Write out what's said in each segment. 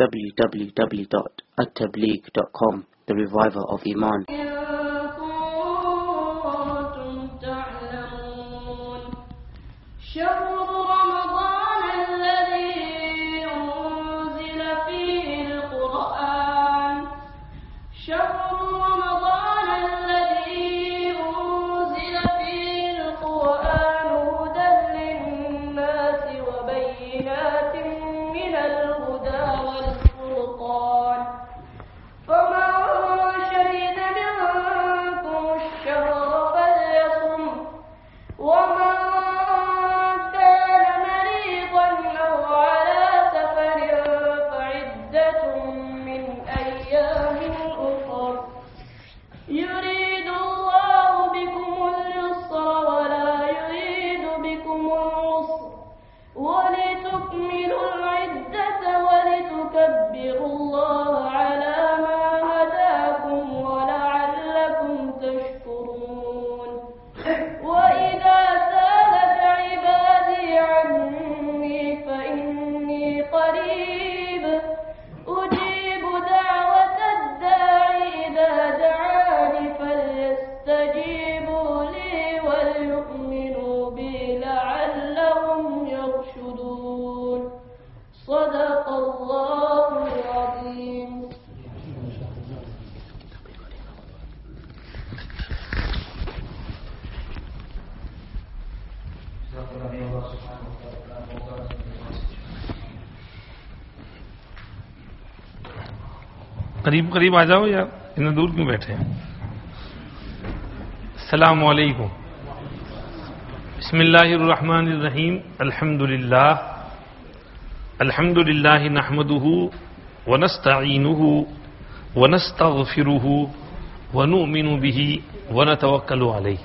www.attableek.com, the reviver of Iman. करीब करीब आ जाओ यार, इतने दूर क्यों बैठे हैं। अस्सलामु अलैकुम। बिस्मिल्लाहिर्रहमानिर्रहीम। अल्हम्दुलिल्लाह नहमदुहु व नस्तईनुहु व नस्तगफिरुहु व नु'मिनु बिही व नतवक्कलु अलैहि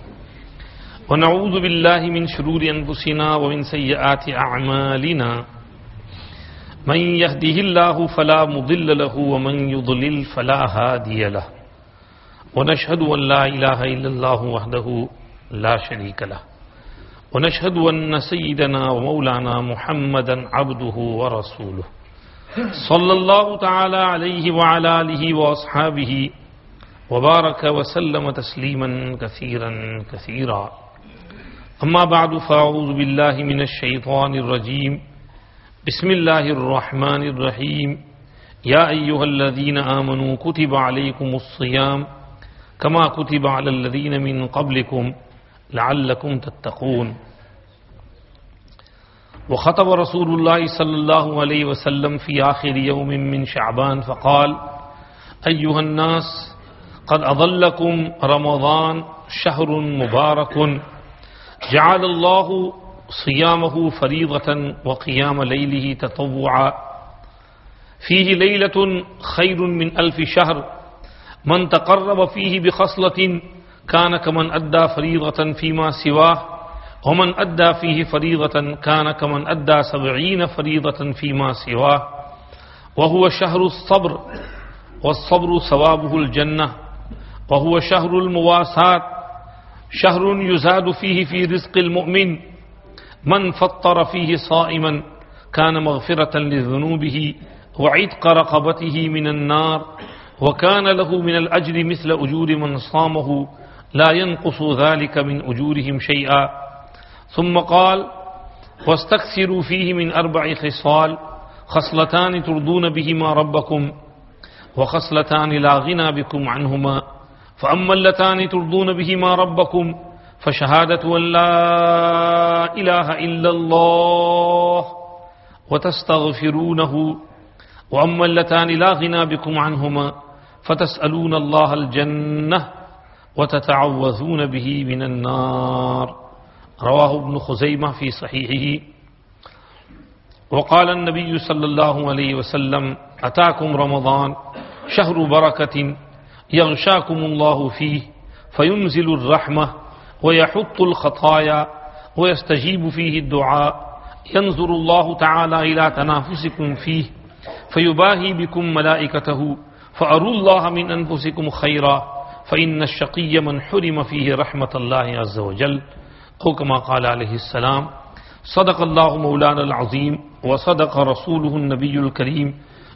व नऊज़ु बिल्लाहि मिन शुरूरि अनफुसिना व मिन सय्यिआति अअमालिना। मन यहदिहिल्लाहु फला मुदिल्ल लहु व मन युद्लिल फला हादिय लहु व नशहदु अन ला इलाहा इल्लल्लाहु वहदहु ला शरीक लहु व नशहदु अन्न सय्यिदना व मौलाना मुहम्मदन अब्दुहु व रसूलुहु सल्लल्लाहु तआला अलैहि व अला आलिहि व अस्हाबिहि व बारक व सल्लम तस्लीमन कसीरन कसीरा। अम्मा बअदु फअऊज़ु बिल्लाहि मिनश शैतानिर रजीम। बिस्मिल्लाहिर्रहमानिर्रहीम। या अय्युहल्लज़ीना आमनू कुतिबा अलैकुमुस्सियाम कमा कुतिबा अलल्लज़ीना मिन क़ब्लिकुम लअल्लकुम तत्तक़ून। वख़तब रसूलुल्लाह सल्लल्लाहु अलैहि वसल्लम फ़ी आख़िर यौमिन मिन शअबान फ़क़ाल अय्युहन्नास क़द अज़ल्लकुम रमज़ान शहरुन मुबारकुन जअलल्लाहु सियामहु फरीज़तन व क़ियाम लैलिही ततव्वुअ फ़ीहि लैलतुन ख़ैरुन मिन अल्फ़ि शहर मन तक़र्रब फ़ीहि बिख़स्लतिन कान कमन अद्दा फरीज़तन फ़ीमा सिवाह व मन अद्दा फ़ीहि फरीज़तन कान कमन अद्दा 70 फरीज़तन फ़ीमा सिवाह व हुव शहरुस सब्र वस्सब्रु सवाबुहुल जन्नह व हुव शहरुल मुवासात शहरुन युज़ादु फ़ीहि फ़ी रिज़्क़िल मुअमिन मन फत्तर फ़ीहि साइमन कान मग़फ़िरतन लिज़ुनूबिही व इत्क़ रक़बतिही मिनन नार व कान लहु मिनल अज्रि मिस्ल उजूरि मन सामहु ला यनक़ुसु ज़ालिक मिन उजूरिहिम शैआ। सुम्म क़ाल वस्तक्सिरू फ़ीहि मिन अर्बइ ख़िसाल ख़स्लतानि तुरदून बिहिमा रब्बकुम व ख़स्लतानि ला ग़िना बिकुम अन्हुमा फ़अम्मा अल्लतानि तुरदून बिहिमा रब्बकुम फ़शहादतु अन ला इलाहा इल्लल्लाह व तस्तग़फिरूनहु व अम्मा अल्लतानि ला ग़िना बिकुम अन्हुमा फ़तस्अलून अल्लाहल जन्नह व ततअव्वज़ून बिही मिनन नार। रवाहु इब्न खुज़ैमा फ़ी सहीहिही। व क़ाल अन्नबिय्यु सल्लल्लाहु अलैहि वसल्लम अताकुम रमज़ान शहरु बरकतिन यग़शाकुमुल्लाहु फ़ीहि फ़युनज़िलुर रहमह व यहुत्तुल ख़ताया व यस्तजीबु फ़ीहि दुआ यंज़ुरुल्लाहु तआला इला तनाफुसिकुम फ़ीहि फ़युबाही बिकुम मलाइकतहु फ़अरुल्लाह मिन अनफुसिकुम खैरा फ़इन्नश्शक़िय्य मन हुरिम फ़ीहि रहमतल्लाहि अज़्ज़ व जल। ओ कमा क़ाल अलैहिस्सलाम। सदक़ल्लाहु मौलानल अज़ीम व सदक़ रसूलुहुन नबियुल करीम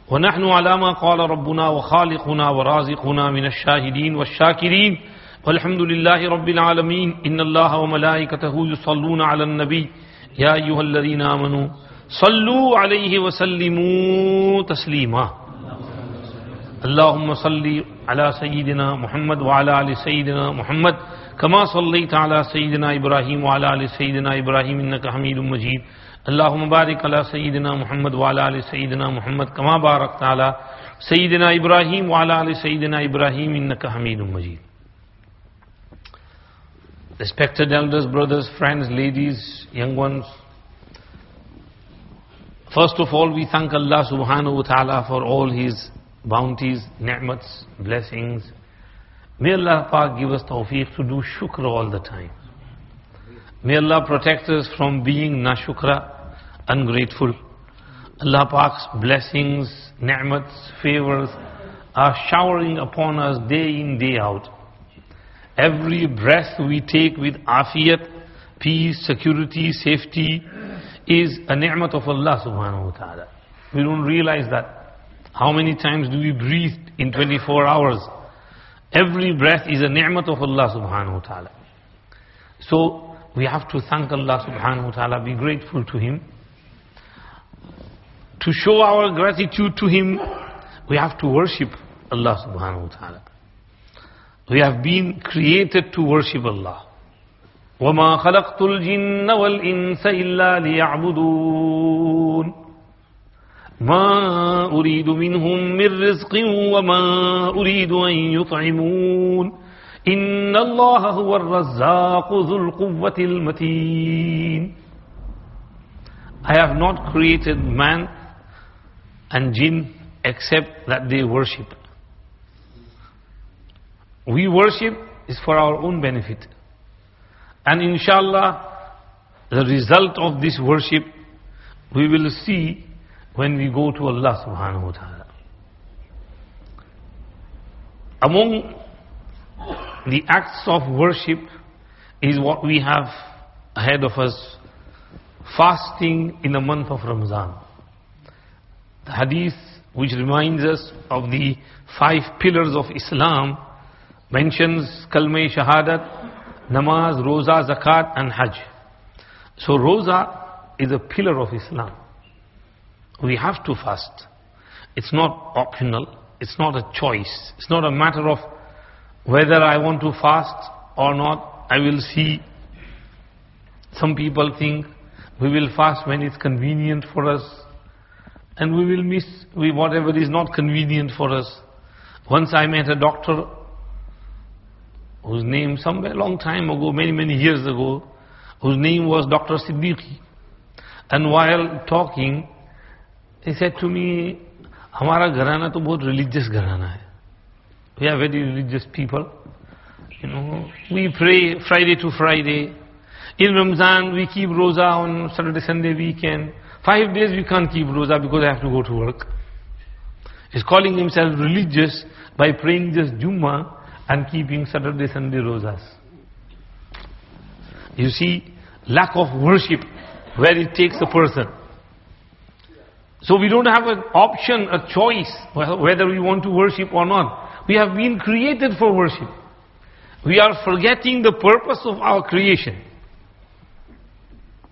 ونحن على ما قال ربنا وخالقنا ورازقنا من الشاهدين والشاكرين والحمد لله رب العالمين إن الله وملائكته يصلون على النبي يا أيها الذين آمنوا صلوا عليه وسلموا تسليما اللهم صل على سيدنا محمد وعلى آل سيدنا محمد كما صليت على سيدنا إبراهيم وعلى آل سيدنا إبراهيم إنك حميد مجيد اللهم بارك على سيدنا محمد وعلى آل سيدنا محمد كما باركت على سيدنا إبراهيم وعلى آل سيدنا إبراهيم إنك حميد مجيد. Respected elders, brothers, friends, ladies, young ones, first of all we thank Allah subhanahu wa ta'ala for all His bounties, ni'mats, blessings. May Allah Pak give us tawfiq to do shukr all the time. May Allah protect us from being nashukra, ungrateful. Allah Pak's blessings, ni'mats, favors are showering upon us day in, day out. Every breath we take with afiyat, peace, security, safety is a ni'mat of Allah subhanahu wa ta'ala. We don't realize that. How many times do we breathe in 24 hours? Every breath is a ni'mat of Allah subhanahu wa ta'ala. So we have to thank Allah subhanahu wa ta'ala, be grateful to Him. To show our gratitude to Him, we have to worship Allah subhanahu wa ta'ala. We have been created to worship Allah. وَمَا خَلَقْتُ الْجِنَّ وَالْإِنسَ إِلَّا لِيَعْبُدُونَ مَا أُرِيدُ مِنْهُمْ مِنْ رِزْقٍ وَمَا أُرِيدُ أَنْ يُطْعِمُونَ إِنَّ اللَّهَ هُوَ الرَّزَّاقُ ذُو الْقُوَّةِ الْمَتِينَ. I have not created man and jinn except that they worship. We worship is for our own benefit. And inshallah, the result of this worship we will see when we go to Allah subhanahu wa ta'ala. Among the acts of worship is what we have ahead of us, fasting in the month of Ramadan. The hadith which reminds us of the 5 pillars of Islam mentions Kalmah Shahadat, Namaz, Roza, Zakat and Hajj. So Roza is a pillar of Islam. We have to fast. It's not optional. It's not a choice. It's not a matter of whether I want to fast or not. I will see. Some people think we will fast when it's convenient for us, and we will miss whatever is not convenient for us. Once I met a doctor whose name, somewhere long time ago, many years ago, whose name was Dr. Siddiqui. And while talking, he said to me, "Hamara gharana to bahut religious gharana hai. We are very religious people. You know, we pray Friday to Friday. In Ramzan, we keep Roza on Saturday, Sunday, weekend. 5 days we can't keep Roza because I have to go to work." He's calling himself religious by praying just Jummah and keeping Saturday, Sunday Rozas. You see, lack of worship, where it takes a person. So we don't have an option, a choice, whether we want to worship or not. We have been created for worship. We are forgetting the purpose of our creation.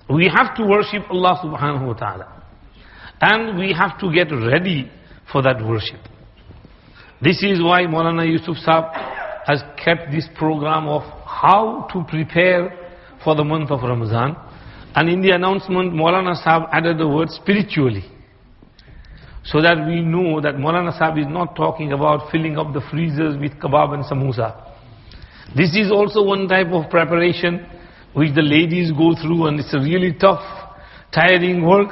We have to worship Allah subhanahu wa ta'ala. And we have to get ready for that worship. This is why Maulana Yusuf Saab has kept this program of how to prepare for the month of Ramadan. And in the announcement, Maulana Saab added the word spiritually. So that we know that Maulana Saab is not talking about filling up the freezers with kebab and samosa. This is also one type of preparation which the ladies go through, and it's a really tough, tiring work.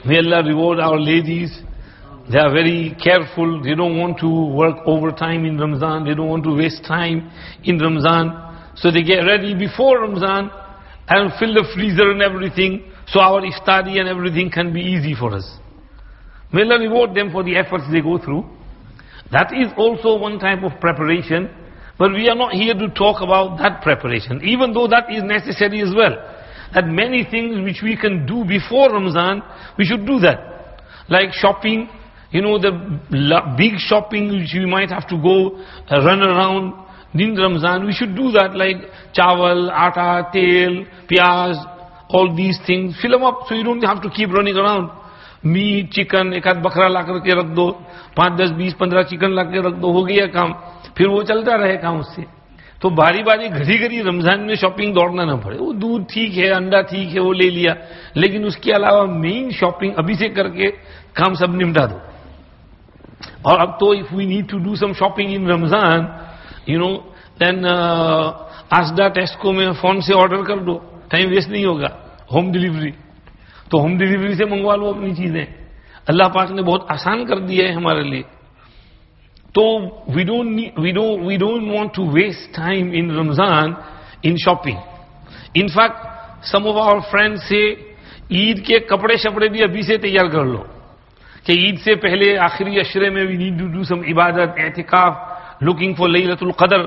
May Allah reward our ladies. They are very careful. They don't want to work overtime in Ramzan. They don't want to waste time in Ramzan. So they get ready before Ramzan and fill the freezer and everything, so our iftari and everything can be easy for us. May Allah reward them for the efforts they go through. That is also one type of preparation, but we are not here to talk about that preparation, even though that is necessary as well. That many things which we can do before Ramzan, we should do that. like shopping, the big shopping which we might have to go run around in Ramzan. We should do that, like chawal, atta, tel, piyaz, all these things. Fill them up so you don't have to keep running around. Meat, chicken, एक आध बकरा ला करके रख दो, 5, 10, 20, 15 chicken ला के रख दो, हो गया काम. फिर वो चलता रहे काम उससे. तो बारी बारी घड़ी घड़ी रमजान में शॉपिंग दौड़ना ना पड़े. वो दूध ठीक है, अंडा ठीक है, वो ले लिया, लेकिन उसके अलावा मेन शॉपिंग अभी से करके काम सब निपटा दो. और अब तो if we need to do some shopping in Ramzan, then Asda Tesco में फोन से ऑर्डर कर दो, टाइम वेस्ट नहीं होगा. होम डिलीवरी, तो होम डिलीवरी से मंगवा लो अपनी चीजें. अल्लाह पाक ने बहुत आसान कर दिया है हमारे लिए. तो we don't want to waste time in Ramzan in shopping. In fact, some of our friends say Eid के कपड़े शपड़े भी अभी से तैयार कर लो, कि ईद से पहले आखिरी अशरे में we need to do some ibadat, i'tikaf, looking for Laylatul Qadr.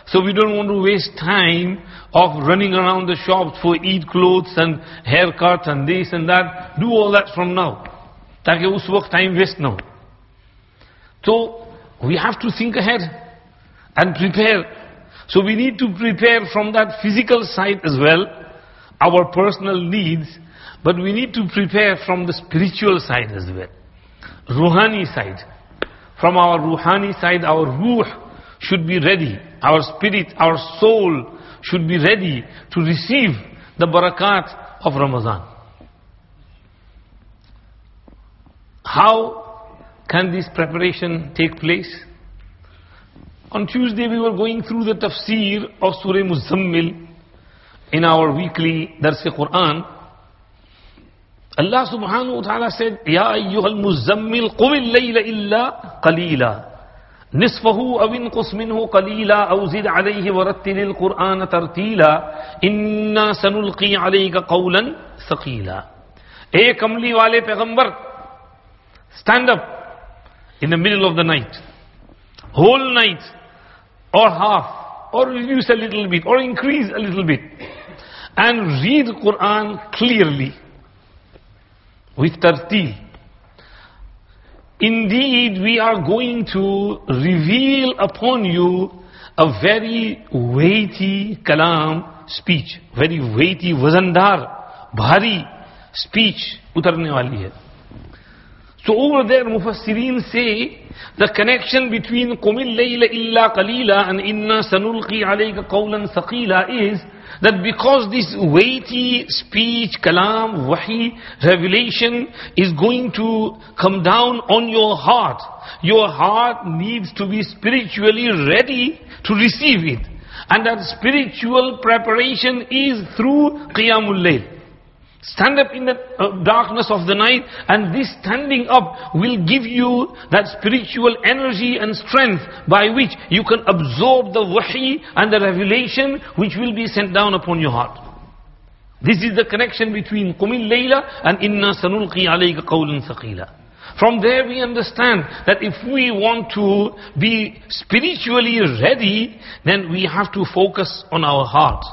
So we don't want to waste time of running around the shops for Eid clothes and haircuts and this and that. Do all that from now, ताकि उस वक्त time waste ना हो. So we have to think ahead and prepare. So we need to prepare from that physical side as well, our personal needs, but we need to prepare from the spiritual side as well. Ruhani side. From our Ruhani side, our Ruh should be ready. Our spirit, our soul should be ready to receive the barakat of Ramadan. How can this preparation take place? On Tuesday we were going through the tafsir of Surah Muzammil in our weekly Dars Quran. Allah subhanahu wa ta'ala said, Ya ayyuhal muzammil qumil layla illa qalila. Nisfahu aw inqus minhu qalila aw zid alayhi warattilil Qur'ana tartila. Inna sanulqi alayka qawlan thaqila. Hey kamli wale पैगंबर, stand up in the middle of the night, whole night, or half, or reduce a little bit, or increase a little bit, and read Quran clearly with tartil. Indeed, we are going to reveal upon you a very weighty kalam speech, very weighty, wazandar, bhari speech utarne wali hai. So over there, Mufassirin say, the connection between Qumil Layla illa qalila and Inna sanulqi alayka qawlan thaqila is that because this weighty speech, kalam, wahi, revelation is going to come down on your heart needs to be spiritually ready to receive it. And that spiritual preparation is through Qiyamul Layl. Stand up in the darkness of the night, and this standing up will give you that spiritual energy and strength by which you can absorb the wahi and the revelation which will be sent down upon your heart. This is the connection between Qumil Layla and Inna sanulqi alayka qawlan thaqila. From there we understand that if we want to be spiritually ready, then we have to focus on our heart,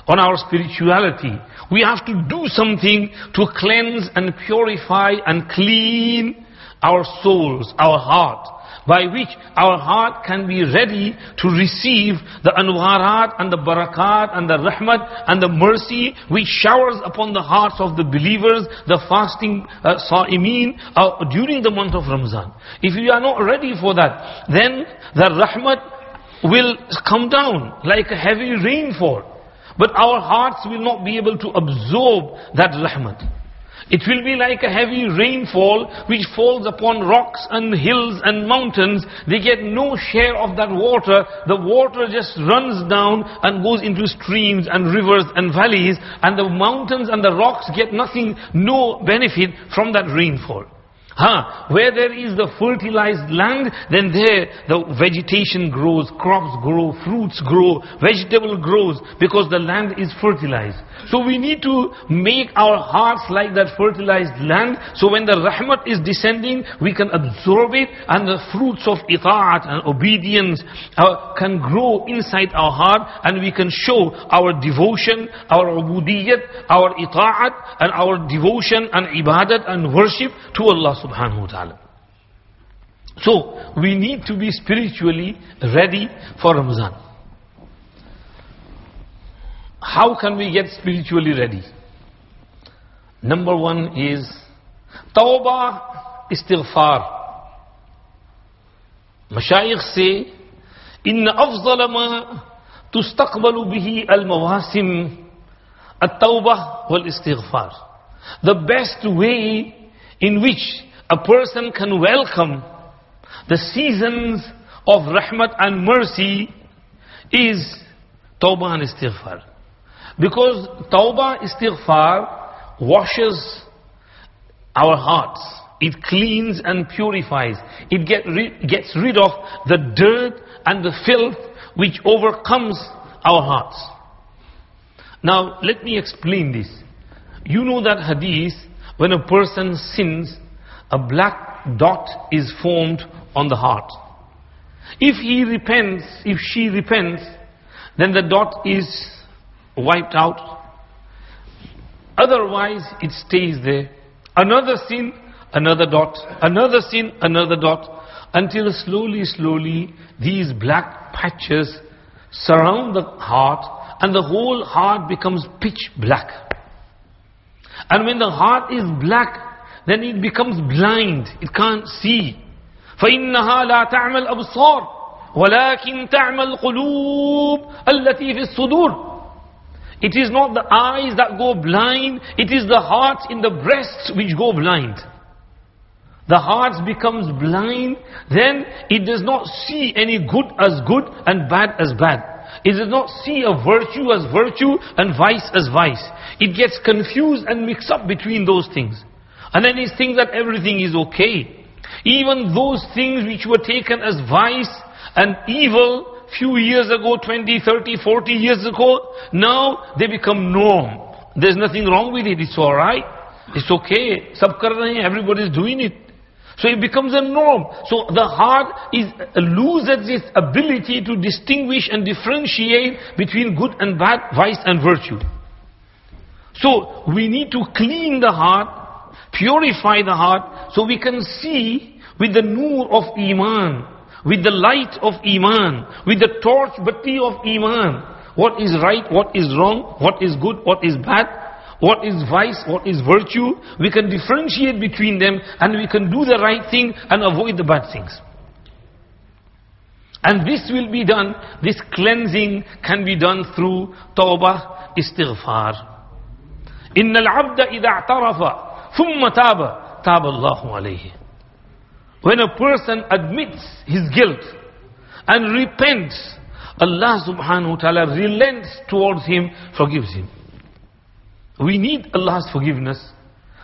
on our spirituality. We have to do something to cleanse and purify and clean our souls, our heart, by which our heart can be ready to receive the anwarat and the barakat and the rahmat and the mercy which showers upon the hearts of the believers, the fasting sa'imeen during the month of Ramzan. If we are not ready for that, then the rahmat will come down like a heavy rainfall. But our hearts will not be able to absorb that rahmat. It will be like a heavy rainfall which falls upon rocks and hills and mountains. They get no share of that water. The water just runs down and goes into streams and rivers and valleys, and the mountains and the rocks get nothing, no benefit from that rainfall. Where there is the fertilized land, then there the vegetation grows, crops grow, fruits grow, vegetable grows, because the land is fertilized. So we need to make our hearts like that fertilized land, so when the rahmat is descending, we can absorb it, and the fruits of ita'at and obedience can grow inside our heart, and we can show our devotion, our ubudiyyat, our ita'at, and our devotion and ibadat and worship to Allah subhanahu wa ta'ala. So, we need to be spiritually ready for Ramadan. How can we get spiritually ready? Number one is Tawbah Istighfar. Mashayikh say, Inna afzala ma tustaqbalu bihi al-mawasim at-tawbah wal-istighfar. The best way in which a person can welcome the seasons of rahmat and mercy is tawbah and istighfar. Because tawbah, istighfar washes our hearts. It cleans and purifies. It gets rid of the dirt and the filth which overcomes our hearts. Now, let me explain this. You know that hadith, when a person sins, a black dot is formed on the heart. If he repents, if she repents, then the dot is wiped out. Otherwise, it stays there. Another sin, another dot. Another sin, another dot. Until slowly, these black patches surround the heart, and the whole heart becomes pitch black. And when the heart is black, then it becomes blind. It can't see. فَإِنَّهَا لَا تَعْمَى الْأَبْصَارِ وَلَكِنْ تَعْمَى الْقُلُوبِ الَّتِي فِي الصُّدُورِ. It is not the eyes that go blind, it is the hearts in the breasts which go blind. The heart becomes blind, then it does not see any good as good and bad as bad. It does not see a virtue as virtue and vice as vice. It gets confused and mixed up between those things. And then it thinks that everything is okay. Even those things which were taken as vice and evil few years ago, 20, 30, 40 years ago, now they become norm. There's nothing wrong with it, it's alright. It's okay. Sab kar rahe hain, everybody is doing it. So it becomes a norm. So the heart loses its ability to distinguish and differentiate between good and bad, vice and virtue. So we need to clean the heart, purify the heart, so we can see with the nur of Iman, with the light of Iman, with the torch batti of Iman, what is right, what is wrong, what is good, what is bad, what is vice, what is virtue. We can differentiate between them, and we can do the right thing and avoid the bad things. And this will be done, this cleansing can be done through tawbah, istighfar. إِنَّ الْعَبْدَ إِذَا اعْتَرَفَ ثُمَّ تَابَ تَابَ اللَّهُ عَلَيْهِ. When a person admits his guilt and repents, Allah subhanahu wa ta'ala relents towards him, forgives him. We need Allah's forgiveness.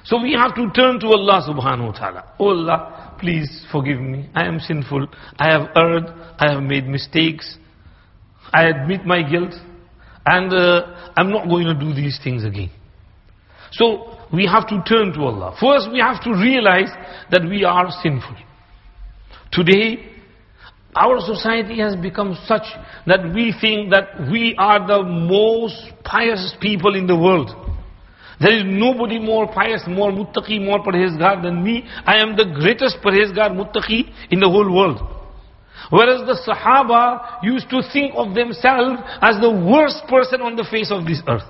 So we have to turn to Allah subhanahu wa ta'ala. Oh Allah, please forgive me. I am sinful. I have erred. I have made mistakes. I admit my guilt. And I'm not going to do these things again. So we have to turn to Allah. First we have to realize that we are sinful. Today, our society has become such that we think that we are the most pious people in the world. There is nobody more pious, more muttaqi, more parhezgar than me. I am the greatest parhezgar muttaqi in the whole world. Whereas the Sahaba used to think of themselves as the worst person on the face of this earth.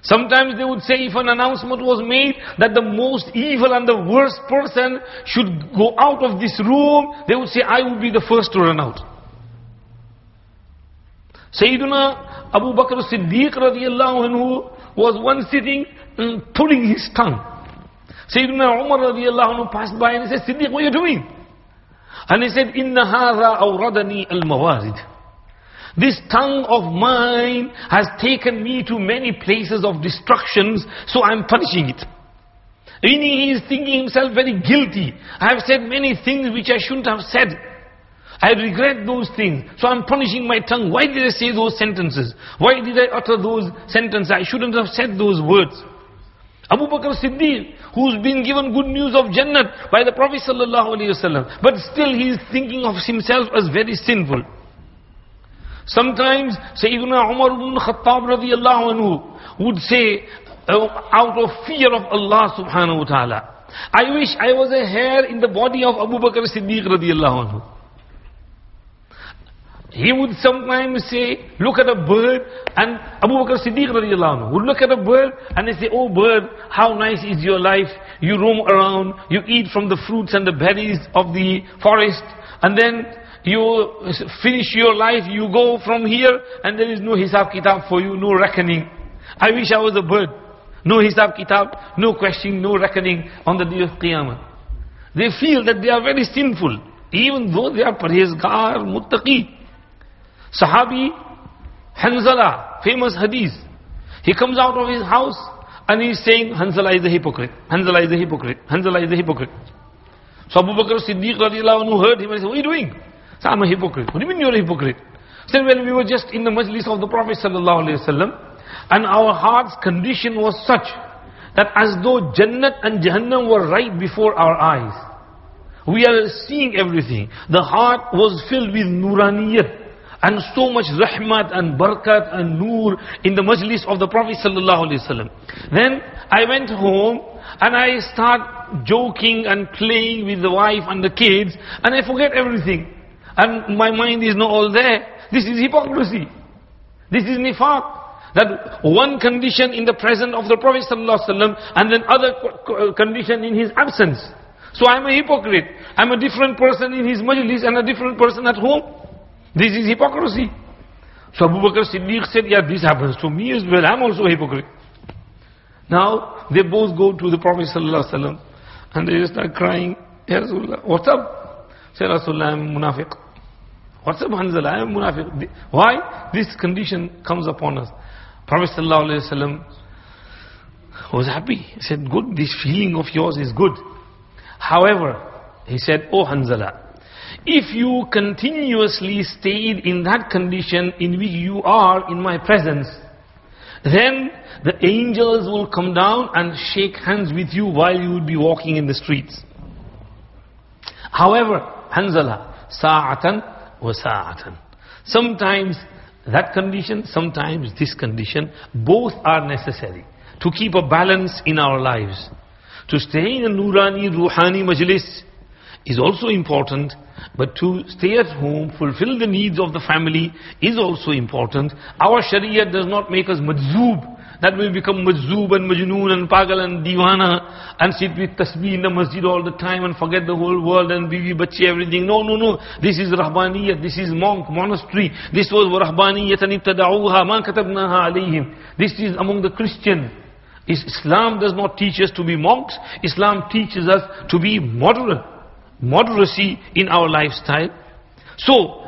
Sometimes they would say, if an announcement was made that the most evil and the worst person should go out of this room, they would say, I will be the first to run out. Sayyiduna Abu Bakr as-Siddiq radiyallahu anhu was one sitting and pulling his tongue. Sayyiduna Umar radiyallahu anhu passed by and he said, Siddiq, what are you doing? And he said, Inna hadha awradani al-mawarid. This tongue of mine has taken me to many places of destructions, so I am punishing it. He is thinking himself very guilty. I have said many things which I shouldn't have said. I regret those things, so I am punishing my tongue. Why did I say those sentences? Why did I utter those sentences? I shouldn't have said those words. Abu Bakr Siddiq, who's been given good news of Jannah by the Prophet sallallahu alaihi wasallam, but still he is thinking of himself as very sinful. Sometimes Sayyidina Umar ibn Khattab radiyallahu anhu would say, out of fear of Allah subhanahu wa ta'ala, I wish I was a hair in the body of Abu Bakr Siddiq radiallahu anhu. He would sometimes say, look at a bird, and Abu Bakr Siddiq radiallahu anhu would look at a bird and they say, oh bird, how nice is your life. You roam around, you eat from the fruits and the berries of the forest, and then you finish your life, you go from here, and there is no hisab kitab for you, no reckoning. I wish I was a bird. No hisab kitab, no questioning, no reckoning on the day of Qiyamah. They feel that they are very sinful, even though they are parhezgar, muttaqi. Sahabi Hanzala, famous hadith. He comes out of his house and he is saying, Hanzala is a hypocrite. Hanzala is a hypocrite. Hanzala is a hypocrite. So Abu Bakr Siddiq radiallahu anhu heard him and said, what are you doing? So I'm a hypocrite. What do you mean you're a hypocrite? He said, well, we were just in the majlis of the Prophet sallallahu alaihi wasallam, and our heart's condition was such that as though Jannat and Jahannam were right before our eyes. We are seeing everything. The heart was filled with nuraniyat, and so much rahmat and barakat and nur in the majlis of the Prophet sallallahu alaihi wasallam. Then I went home and I start joking and playing with the wife and the kids, and I forget everything. And my mind is not all there. This is hypocrisy. This is nifaq. That one condition in the presence of the Prophet sallallahu alaihi wasallam, and then other condition in his absence. So I'm a hypocrite. I'm a different person in his majlis and a different person at home. This is hypocrisy. So Abu Bakr Siddiq said, yeah, this happens to me as well. I'm also a hypocrite. Now, they both go to the Prophet ﷺ and they start crying, Ya Rasulullah, what's up? Say, Rasulullah, I'm munafiq. What's up, Hanzala? I'm munafiq. Why? This condition comes upon us. Prophet ﷺ was happy. He said, good, this feeling of yours is good. However, he said, oh Hanzala, if you continuously stayed in that condition in which you are in my presence, then the angels will come down and shake hands with you while you would be walking in the streets. However, Hanzala, sa'atan wa sa'atan. Sometimes that condition, sometimes this condition, both are necessary to keep a balance in our lives. To stay in a nurani, ruhani majlis is also important, but to stay at home, fulfill the needs of the family is also important. Our Sharia does not make us majzoob, that we become majzoob and majnoon and pagal and diwana and sit with tasbih in the masjid all the time and forget the whole world and bibi, bache, everything. No, no, no. This is rahbaniyat, this is monk, monastery. This was rahbaniyatan ibtada'uha ma katabnaha alayhim. This is among the Christians. Islam does not teach us to be monks. Islam teaches us to be moderate. Moderacy in our lifestyle. So,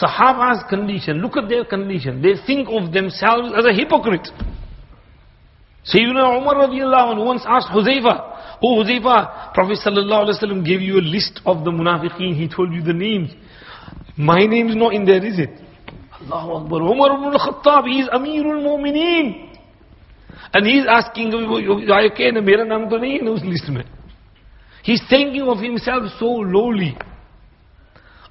Sahaba's condition, look at their condition. They think of themselves as a hypocrite. Sayyidina Umar radiallahu anhu once asked Huzaifa, oh Huzaifa, Prophet sallallahu alaihi wasallam gave you a list of the munafiqeen. He told you the names. My name is not in there, is it? Allahu Akbar. Umar ibn al-Khattab, he is Amirul Mu'mineen. And he is asking, okay, mera naam to nahi hai us list mein. He's thinking of himself so lowly.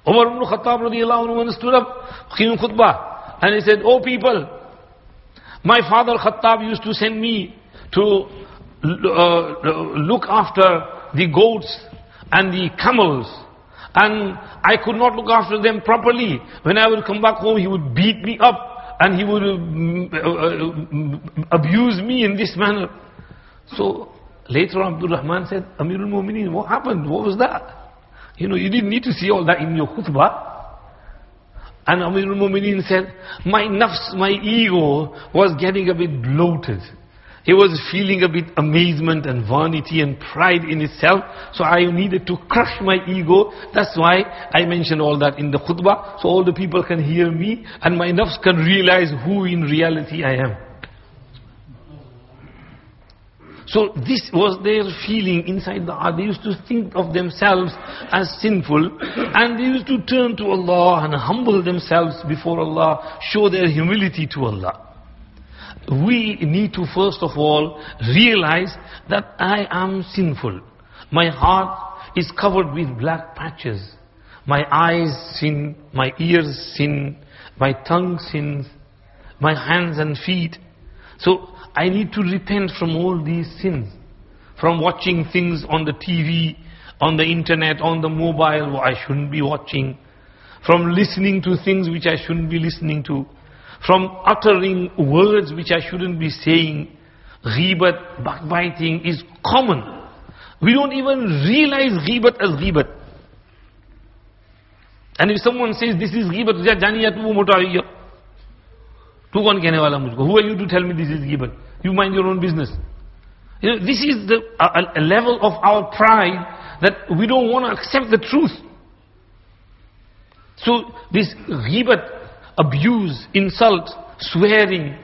Umar ibn Khattab radiallahu anhu stood up, khutbah, and he said, oh people, my father Khattab used to send me to look after the goats and the camels, and I could not look after them properly. When I would come back home, he would beat me up and he would abuse me in this manner. So later Abdul Rahman said, Amirul Mu'mineen, what happened? What was that? You know, you didn't need to see all that in your khutbah. And Amirul Mu'mineen said, my nafs, my ego was getting a bit bloated. He was feeling a bit amazement and vanity and pride in itself. So I needed to crush my ego. That's why I mentioned all that in the khutbah. So all the people can hear me and my nafs can realize who in reality I am. So this was their feeling inside the heart. They used to think of themselves as sinful, and they used to turn to Allah and humble themselves before Allah, show their humility to Allah. We need to first of all realize that I am sinful. My heart is covered with black patches. My eyes sin, my ears sin, my tongue sins, my hands and feet. So I need to repent from all these sins. from watching things on the TV, on the internet, on the mobile I shouldn't be watching, from listening to things which I shouldn't be listening to, from uttering words which I shouldn't be saying. Ghibat, backbiting is common. We don't even realize ghibat as ghibat. And if someone says this is ghibat, who are you to tell me this is ghibat? You mind your own business. You know, this is a level of our pride that we don't want to accept the truth. So this ghibat, abuse, insult, swearing,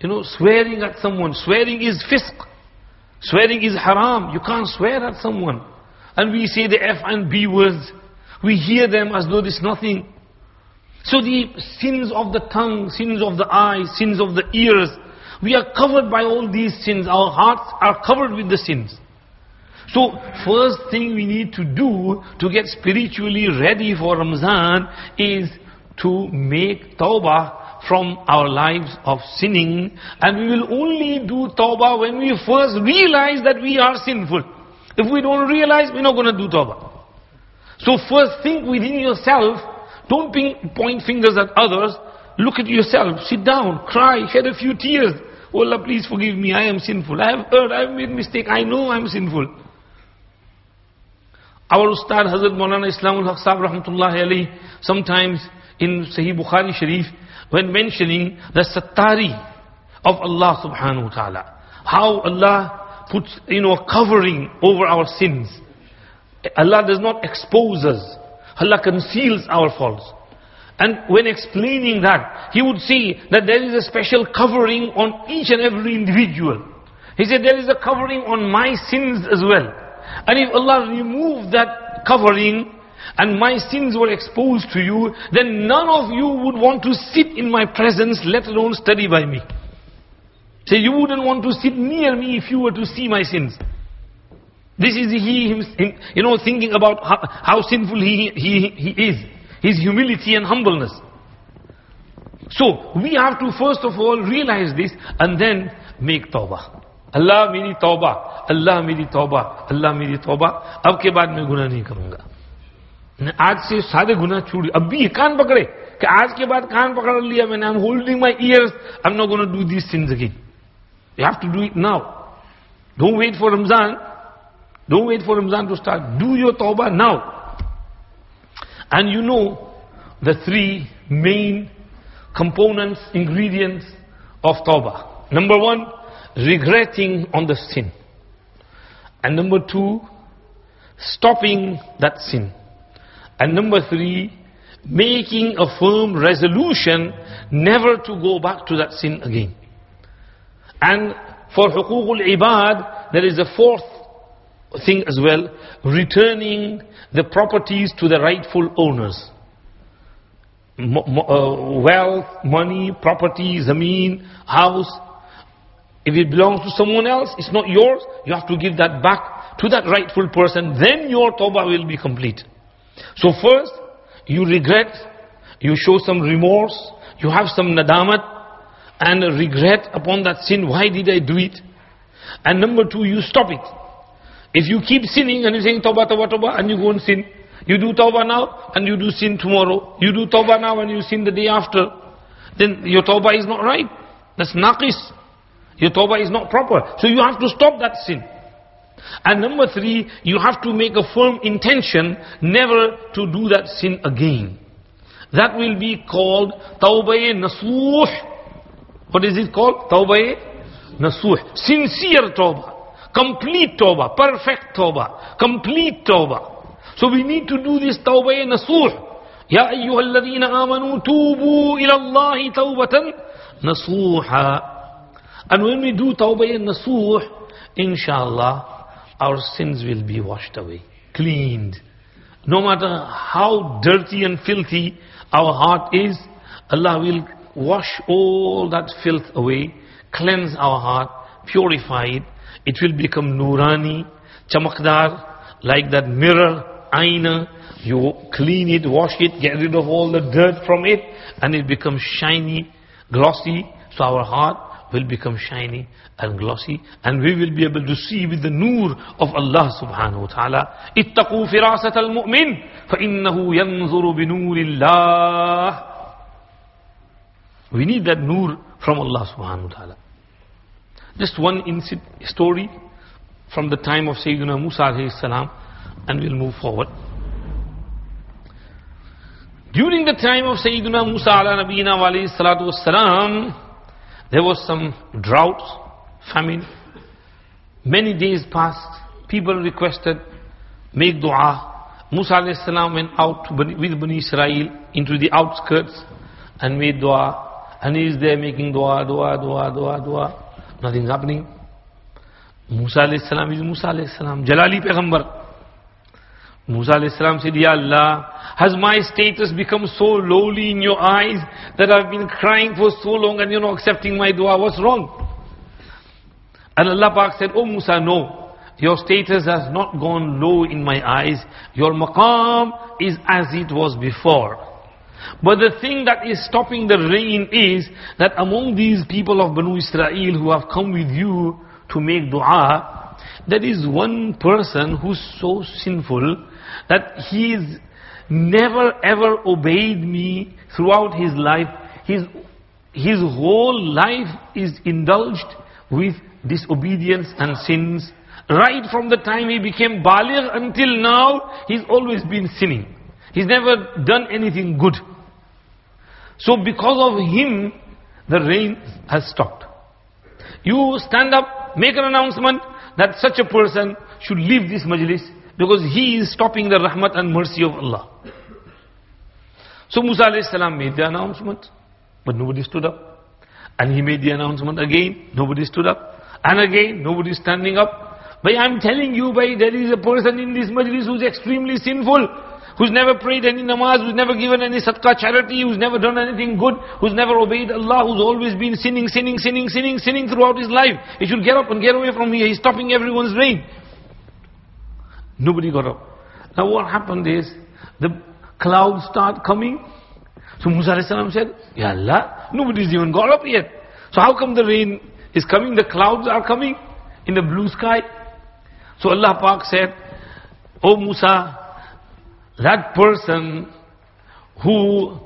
swearing at someone. Swearing is fisq. Swearing is haram. You can't swear at someone. And we say the F and B words. We hear them as though there's nothing. So the sins of the tongue, sins of the eyes, sins of the ears, we are covered by all these sins. Our hearts are covered with the sins. So first thing we need to do to get spiritually ready for Ramadan is to make tawbah from our lives of sinning. And we will only do tawbah when we first realize that we are sinful. If we don't realize, we're not going to do tawbah. So first think within yourself. Don't point fingers at others. Look at yourself. Sit down. Cry. Shed a few tears. Oh Allah, please forgive me. I am sinful. I have erred. I have made mistake. I know I am sinful. Our Ustad Hazrat Maulana Islamul Haq Sahib Rahmatullahi Alayhi, sometimes in Sahih Bukhari Sharif, when mentioning the Sattari of Allah Subhanahu Wa Ta'ala, how Allah puts, a covering over our sins. Allah does not expose us. Allah conceals our faults. And when explaining that, he would say that there is a special covering on each and every individual. He said there is a covering on my sins as well. And if Allah removed that covering and my sins were exposed to you, then none of you would want to sit in my presence, let alone study by me. So you wouldn't want to sit near me if you were to see my sins. This is thinking about how sinful he is. His humility and humbleness. So, we have to first of all realize this and then make tawbah. Allah meri tawbah, Allah meri tawbah, Allah meri tawbah. Ab ke baad main guna nahi karunga. Aaj se sare guna chhod, ab bhi kaan pakde. Ki aaj ke baad kaan pakad liya maine, I'm holding my ears, I'm not going to do these sins again. You have to do it now. Don't wait for Ramzan. Don't wait for Ramzan to start. Do your tawbah now. And the three main components, ingredients of tawbah. Number one, regretting on the sin. And number two, stopping that sin. And number three, making a firm resolution never to go back to that sin again. And for huququl ibad, there is a fourth thing as well, returning the properties to the rightful owners. Wealth, money, property, zameen, house. If it belongs to someone else, it's not yours, you have to give that back to that rightful person, then your tawbah will be complete. So first, you regret, you show some remorse, you have some nadamat, and regret upon that sin, why did I do it? And number two, you stop it. If you keep sinning and you're saying tawbah, tawbah, tawbah, and you go and sin, you do tawbah now and you do sin tomorrow, you do tawbah now and you sin the day after, then your tawbah is not right. That's naqis. Your tawbah is not proper. So you have to stop that sin. And number three, you have to make a firm intention never to do that sin again. That will be called tawbah-e-nasuh. What is it called? Tawbah-e-nasuh. Sincere tawbah. Complete tawbah, perfect tawbah, complete tawbah. So we need to do this tawbah-e-nasuh. Ya ayyuhalladhina amanu tubu ila Allahi tawbatan nasuha. And when we do tawbah-e-nasuh, inshallah, our sins will be washed away, cleaned. No matter how dirty and filthy our heart is, Allah will wash all that filth away, cleanse our heart, purify it. It will become nurani, chamakdar, like that mirror, aina. You clean it, wash it, get rid of all the dirt from it, and it becomes shiny, glossy. So our heart will become shiny and glossy, and we will be able to see with the nur of Allah subhanahu wa ta'ala. اتقوا فراسة المؤمن فإنه ينظر بنور الله. We need that nur from Allah subhanahu wa ta'ala. Just one story from the time of Sayyidina Musa alayhi salam, and we'll move forward. During the time of Sayyidina Musa ala nabiyina wa alayhi salatu wassalam, there was some drought, famine. Many days passed. People requested, make dua. Musa alayhi salam went out with Bani Israel into the outskirts and made dua. And he is there making dua. Nothing's happening. Musa alayhi salam is Musa alayhi salam, Jalali Pegambar. Musa alayhi salam said, Ya Allah, has my status become so lowly in your eyes that I've been crying for so long and you're not accepting my dua? What's wrong? And Allah Pak said, Oh Musa, no. Your status has not gone low in my eyes. Your maqam is as it was before. But the thing that is stopping the rain is that among these people of Banu Israel who have come with you to make dua, there is one person who's so sinful that he's never ever obeyed me throughout his life. His whole life is indulged with disobedience and sins. Right from the time he became baligh until now, he's always been sinning. He's never done anything good. So because of him, the rain has stopped. You stand up, make an announcement that such a person should leave this majlis because he is stopping the rahmat and mercy of Allah. So Musa alayhi salam made the announcement, but nobody stood up. And he made the announcement again, nobody stood up. And again, nobody standing up. But I'm telling you, there is a person in this majlis who's extremely sinful, who's never prayed any namaz, who's never given any sadaqah charity, who's never done anything good, who's never obeyed Allah, who's always been sinning throughout his life. He should get up and get away from here. He's stopping everyone's rain. Nobody got up. Now what happened is, the clouds start coming. So Musa alayhi salam said, Ya Allah, nobody's even got up yet. So how come the rain is coming? The clouds are coming in the blue sky. So Allah Pak said, Oh Musa, that person who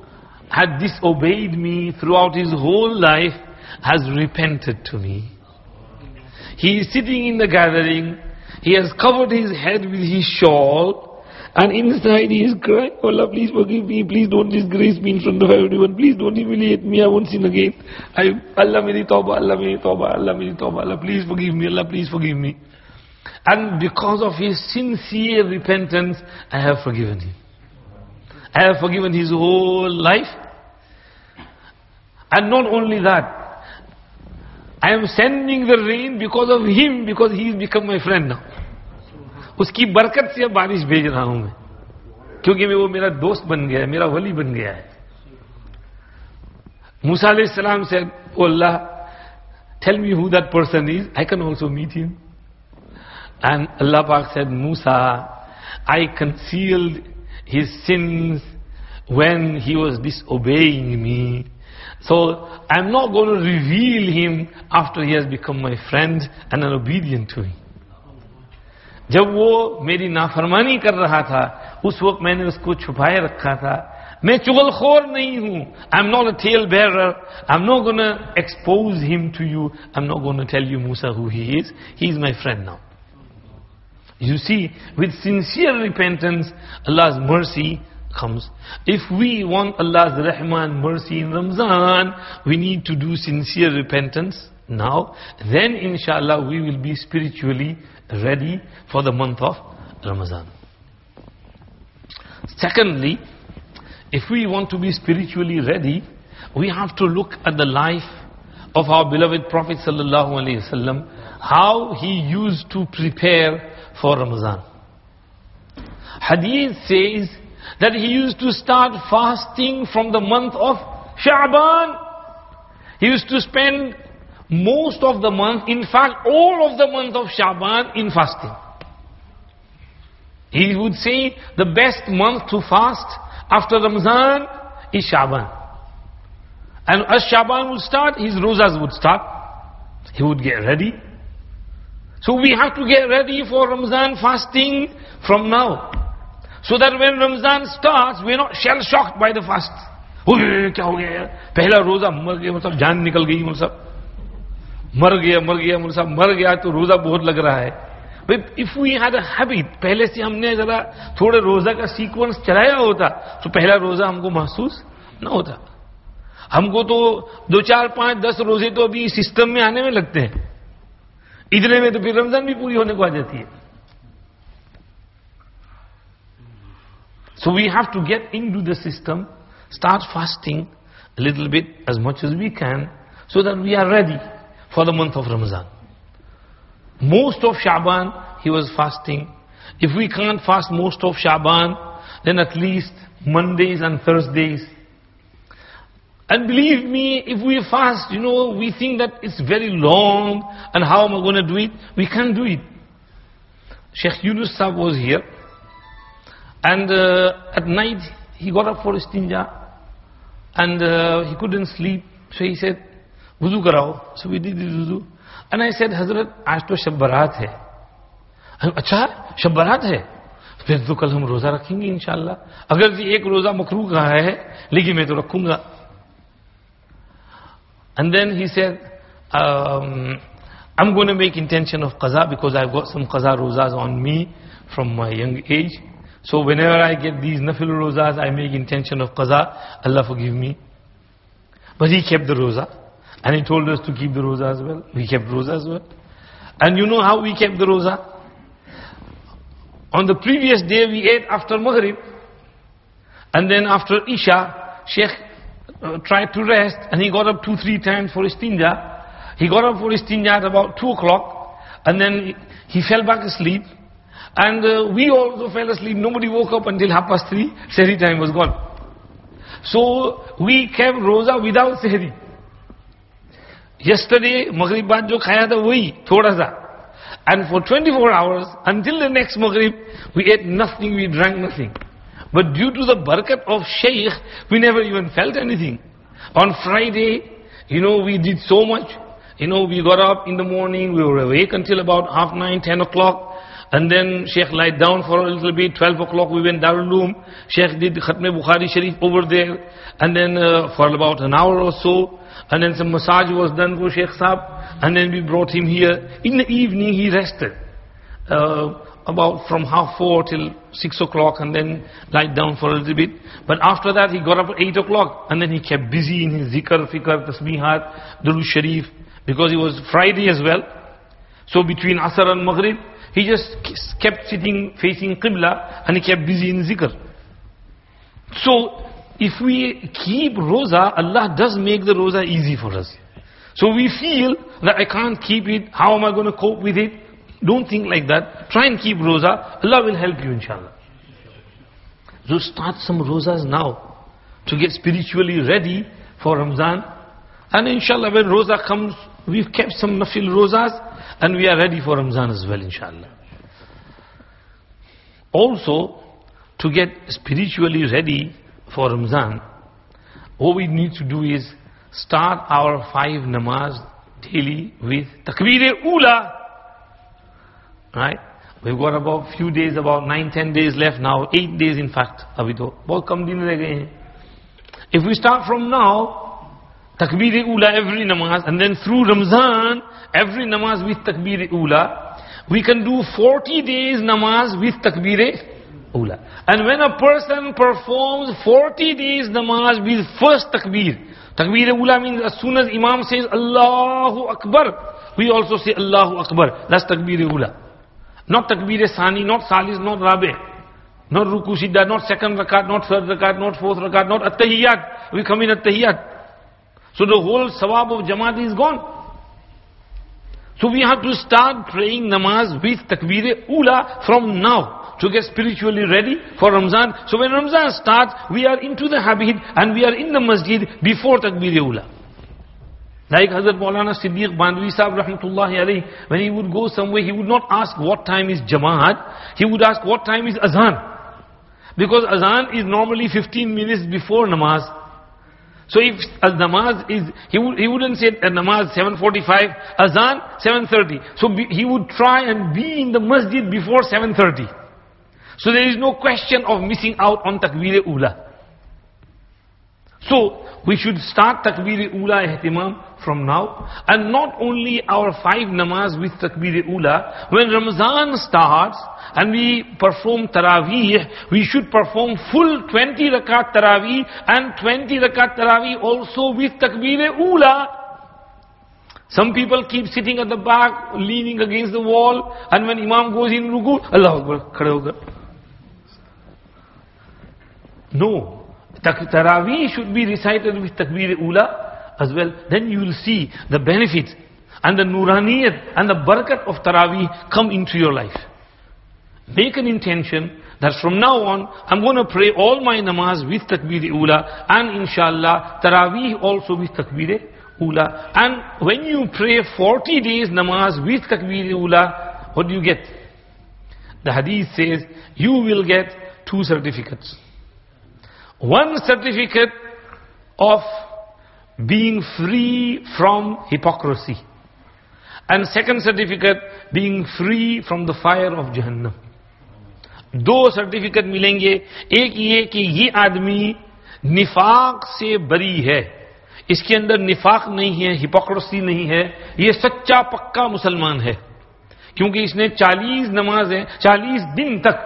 had disobeyed me throughout his whole life has repented to me. He is sitting in the gathering, he has covered his head with his shawl, and inside he is crying, Oh Allah, please forgive me, please don't disgrace me in front of everyone, please don't humiliate me, I won't sin again. Allah meri tawbah, Allah meri tawbah, Allah meri tawbah, Allah please forgive me, Allah please forgive me. And because of his sincere repentance, I have forgiven him. I have forgiven his whole life. And not only that, I am sending the rain because of him, because he has become my friend now. उसकी बरकत से बारिश भेज रहा हूं मैं, क्योंकि वो मेरा दोस्त बन गया है, मेरा वली बन गया है. Musa alayhi salam said, Oh Allah, tell me who that person is, I can also meet him. And Allah Pak said, Musa, I concealed his sins when he was disobeying me. So I'm not going to reveal him after he has become my friend and an obedient to me. जब वो मेरी नाफरमानी कर रहा था, उस वक्त मैंने उसको छुपाए रखा था. मैं चुगलखोर नहीं हूँ. I'm not a tale bearer. I'm not going to expose him to you. I'm not going to tell you Musa who he is. He is my friend now. You see, with sincere repentance, Allah's mercy comes. If we want Allah's rahmah and mercy in Ramzan, we need to do sincere repentance now. Then inshallah we will be spiritually ready for the month of Ramadan. Secondly, if we want to be spiritually ready, we have to look at the life of our beloved Prophet sallallahu alaihi wasallam, how he used to prepare for Ramadan. Hadith says that he used to start fasting from the month of Sha'ban. He used to spend most of the month, in fact all of the month of Sha'ban in fasting. He would say the best month to fast after Ramadan is Sha'ban. And as Sha'ban would start, his rozas would start. He would get ready. So we have to get ready for Ramzan fasting from now. So that when Ramzan starts, we're not shell-shocked by the fast. क्या हो गया यार, पहला रोजा मर गया मतलब जान निकल गई मतलब, मर गया मतलब मर गया तो रोजा बहुत लग रहा है. But if we had a habit, पहले से हमने जरा थोड़े रोजा का सीक्वेंस चलाया होता तो पहला रोजा हमको महसूस न होता. हमको तो 2, 4, 5, 10 रोजे तो अभी सिस्टम में आने में लगते हैं, इतने में तो फिर रमजान भी पूरी होने को आ जाती है. So we have to get into the system, start fasting a little bit as much as we can so that we are ready for the month of Ramadan. Most of Sha'ban he was fasting. If we can't fast most of Sha'ban, then at least Mondays and Thursdays. And believe me, if we fast, we think that it's very long and how am I going to do it? We can't do it. Sheikh Yunus Sahib was here. And at night, he got up for istinja and he couldn't sleep. So he said, wudu karao. So we did the wudu. And I said, Hazrat, aaj to Shab Barat hai. Acha, Shab Barat hai. फिर तो कल हम रोजा रखेंगे इंशाल्लाह. अगर जी एक रोजा मकरूह का है, लेकिन मैं तो रखूंगा. And then he said, I'm going to make intention of qaza because I've got some qaza rozas on me from my young age. So whenever I get these nafil rozas, I make intention of qaza. Allah forgive me. But he kept the roza. And he told us to keep the roza as well. We kept roza as well. And you know how we kept the roza? On the previous day we ate after Maghrib. And then after Isha, Sheikh tried to rest and he got up 2-3 times for istinja. He got up for istinja at about 2 o'clock. And then he fell back asleep. And we also fell asleep. Nobody woke up until 3:30. Sehri time was gone. So we kept roza without sehri. Yesterday, Maghrib baad jo khaya tha wahi, thoda sa. And for 24 hours, until the next Maghrib, we ate nothing, we drank nothing. But due to the barakat of Shaykh, we never even felt anything. On Friday, we did so much. We got up in the morning, we were awake until about 9:30, 10 o'clock. And then Sheikh lied down for a little bit. 12 o'clock we went Darul Uloom. Sheikh did Khatme Bukhari Sharif over there. And then for about an hour or so. And then some massage was done for Sheikh Saab. And then we brought him here. In the evening he rested. About from 4:30 till 6 o'clock. And then lied down for a little bit. But after that he got up at 8 o'clock. And then he kept busy in his zikr, fikr, tasbihat, Darul Sharif. Because it was Friday as well. So between Asr and Maghrib, he just kept sitting facing Qibla and he kept busy in zikr. So if we keep roza, Allah does make the roza easy for us. So we feel that I can't keep it, how am I going to cope with it? Don't think like that. Try and keep roza. Allah will help you inshallah. So start some rozas now to get spiritually ready for Ramzan. And inshallah when roza comes, we've kept some nafil rozas. And we are ready for Ramzan as well, inshallah. Also, to get spiritually ready for Ramzan, what we need to do is start our 5 namaz daily with Takbir-e-Ula. Right? We've got about few days, about 9-10 days left now, 8 days in fact. Abhi to bahut kam din reh gaye hain. If we start from now, Takbir-e-Ula every namaz, and then through Ramzan, every namaz with Takbir-e-Ula, we can do 40 days namaz with Takbir-e-Ula. And when a person performs 40 days namaz with first Takbir, Takbir-e-Ula means as soon as Imam says Allahu Akbar, we also say Allahu Akbar. That's Takbir-e-Ula. Not Takbir-e-Sani, not Salis, not Rabi, not Ruku Sidda, not second rakat, not third rakat, not fourth rakat, not At-Tahiyyat. We come in At-Tahiyyat. So the whole sawab of Jamaat is gone. So we have to start praying namaz with Takbir-e-Ula from now to get spiritually ready for Ramzan. So when Ramzan starts, we are into the habit and we are in the masjid before Takbir-e-Ula. Like Hazrat Maulana Siddiq Bandwi Sahib Rahmatullahi Alayhi, when he would go somewhere, he would not ask what time is Jamaat, he would ask what time is Azan. Because Azan is normally 15 minutes before namaz. So if a namaz is, he wouldn't say a namaz 7:45, azan 7:30. So he would try and be in the masjid before 7:30. So there is no question of missing out on takbir-e-ula. So we should start takbir-e-ula ihtimam from now. And not only our 5 namaz with takbir-e-ula, when Ramazan starts and we perform Taraweeh, we should perform full 20 rakat Taraweeh and 20 rakat Taraweeh also with takbir-e-ula. Some people keep sitting at the back, leaning against the wall, and when Imam goes in ruku, Allahu Akbar, khade ho gaye. No. Taraweeh should be recited with takbir-e-ula as well. Then you will see the benefits and the nuraniyat and the barakat of Taraweeh come into your life. Make an intention that from now on, I'm going to pray all my namaz with takbir-e-ula, and inshallah, Taraweeh also with takbir-e-ula. And when you pray 40 days namaz with takbir-e-ula, what do you get? The hadith says, you will get 2 certificates. One certificate of being free from hypocrisy. And second certificate, being free from the fire of Jahannam. 2 certificate मिलेंगे. एक ये कि ये आदमी निफाक से बरी है, इसके अंदर निफाक नहीं है, हिपोक्रेसी नहीं है, ये सच्चा पक्का मुसलमान है, क्योंकि इसने 40 नमाजें 40 दिन तक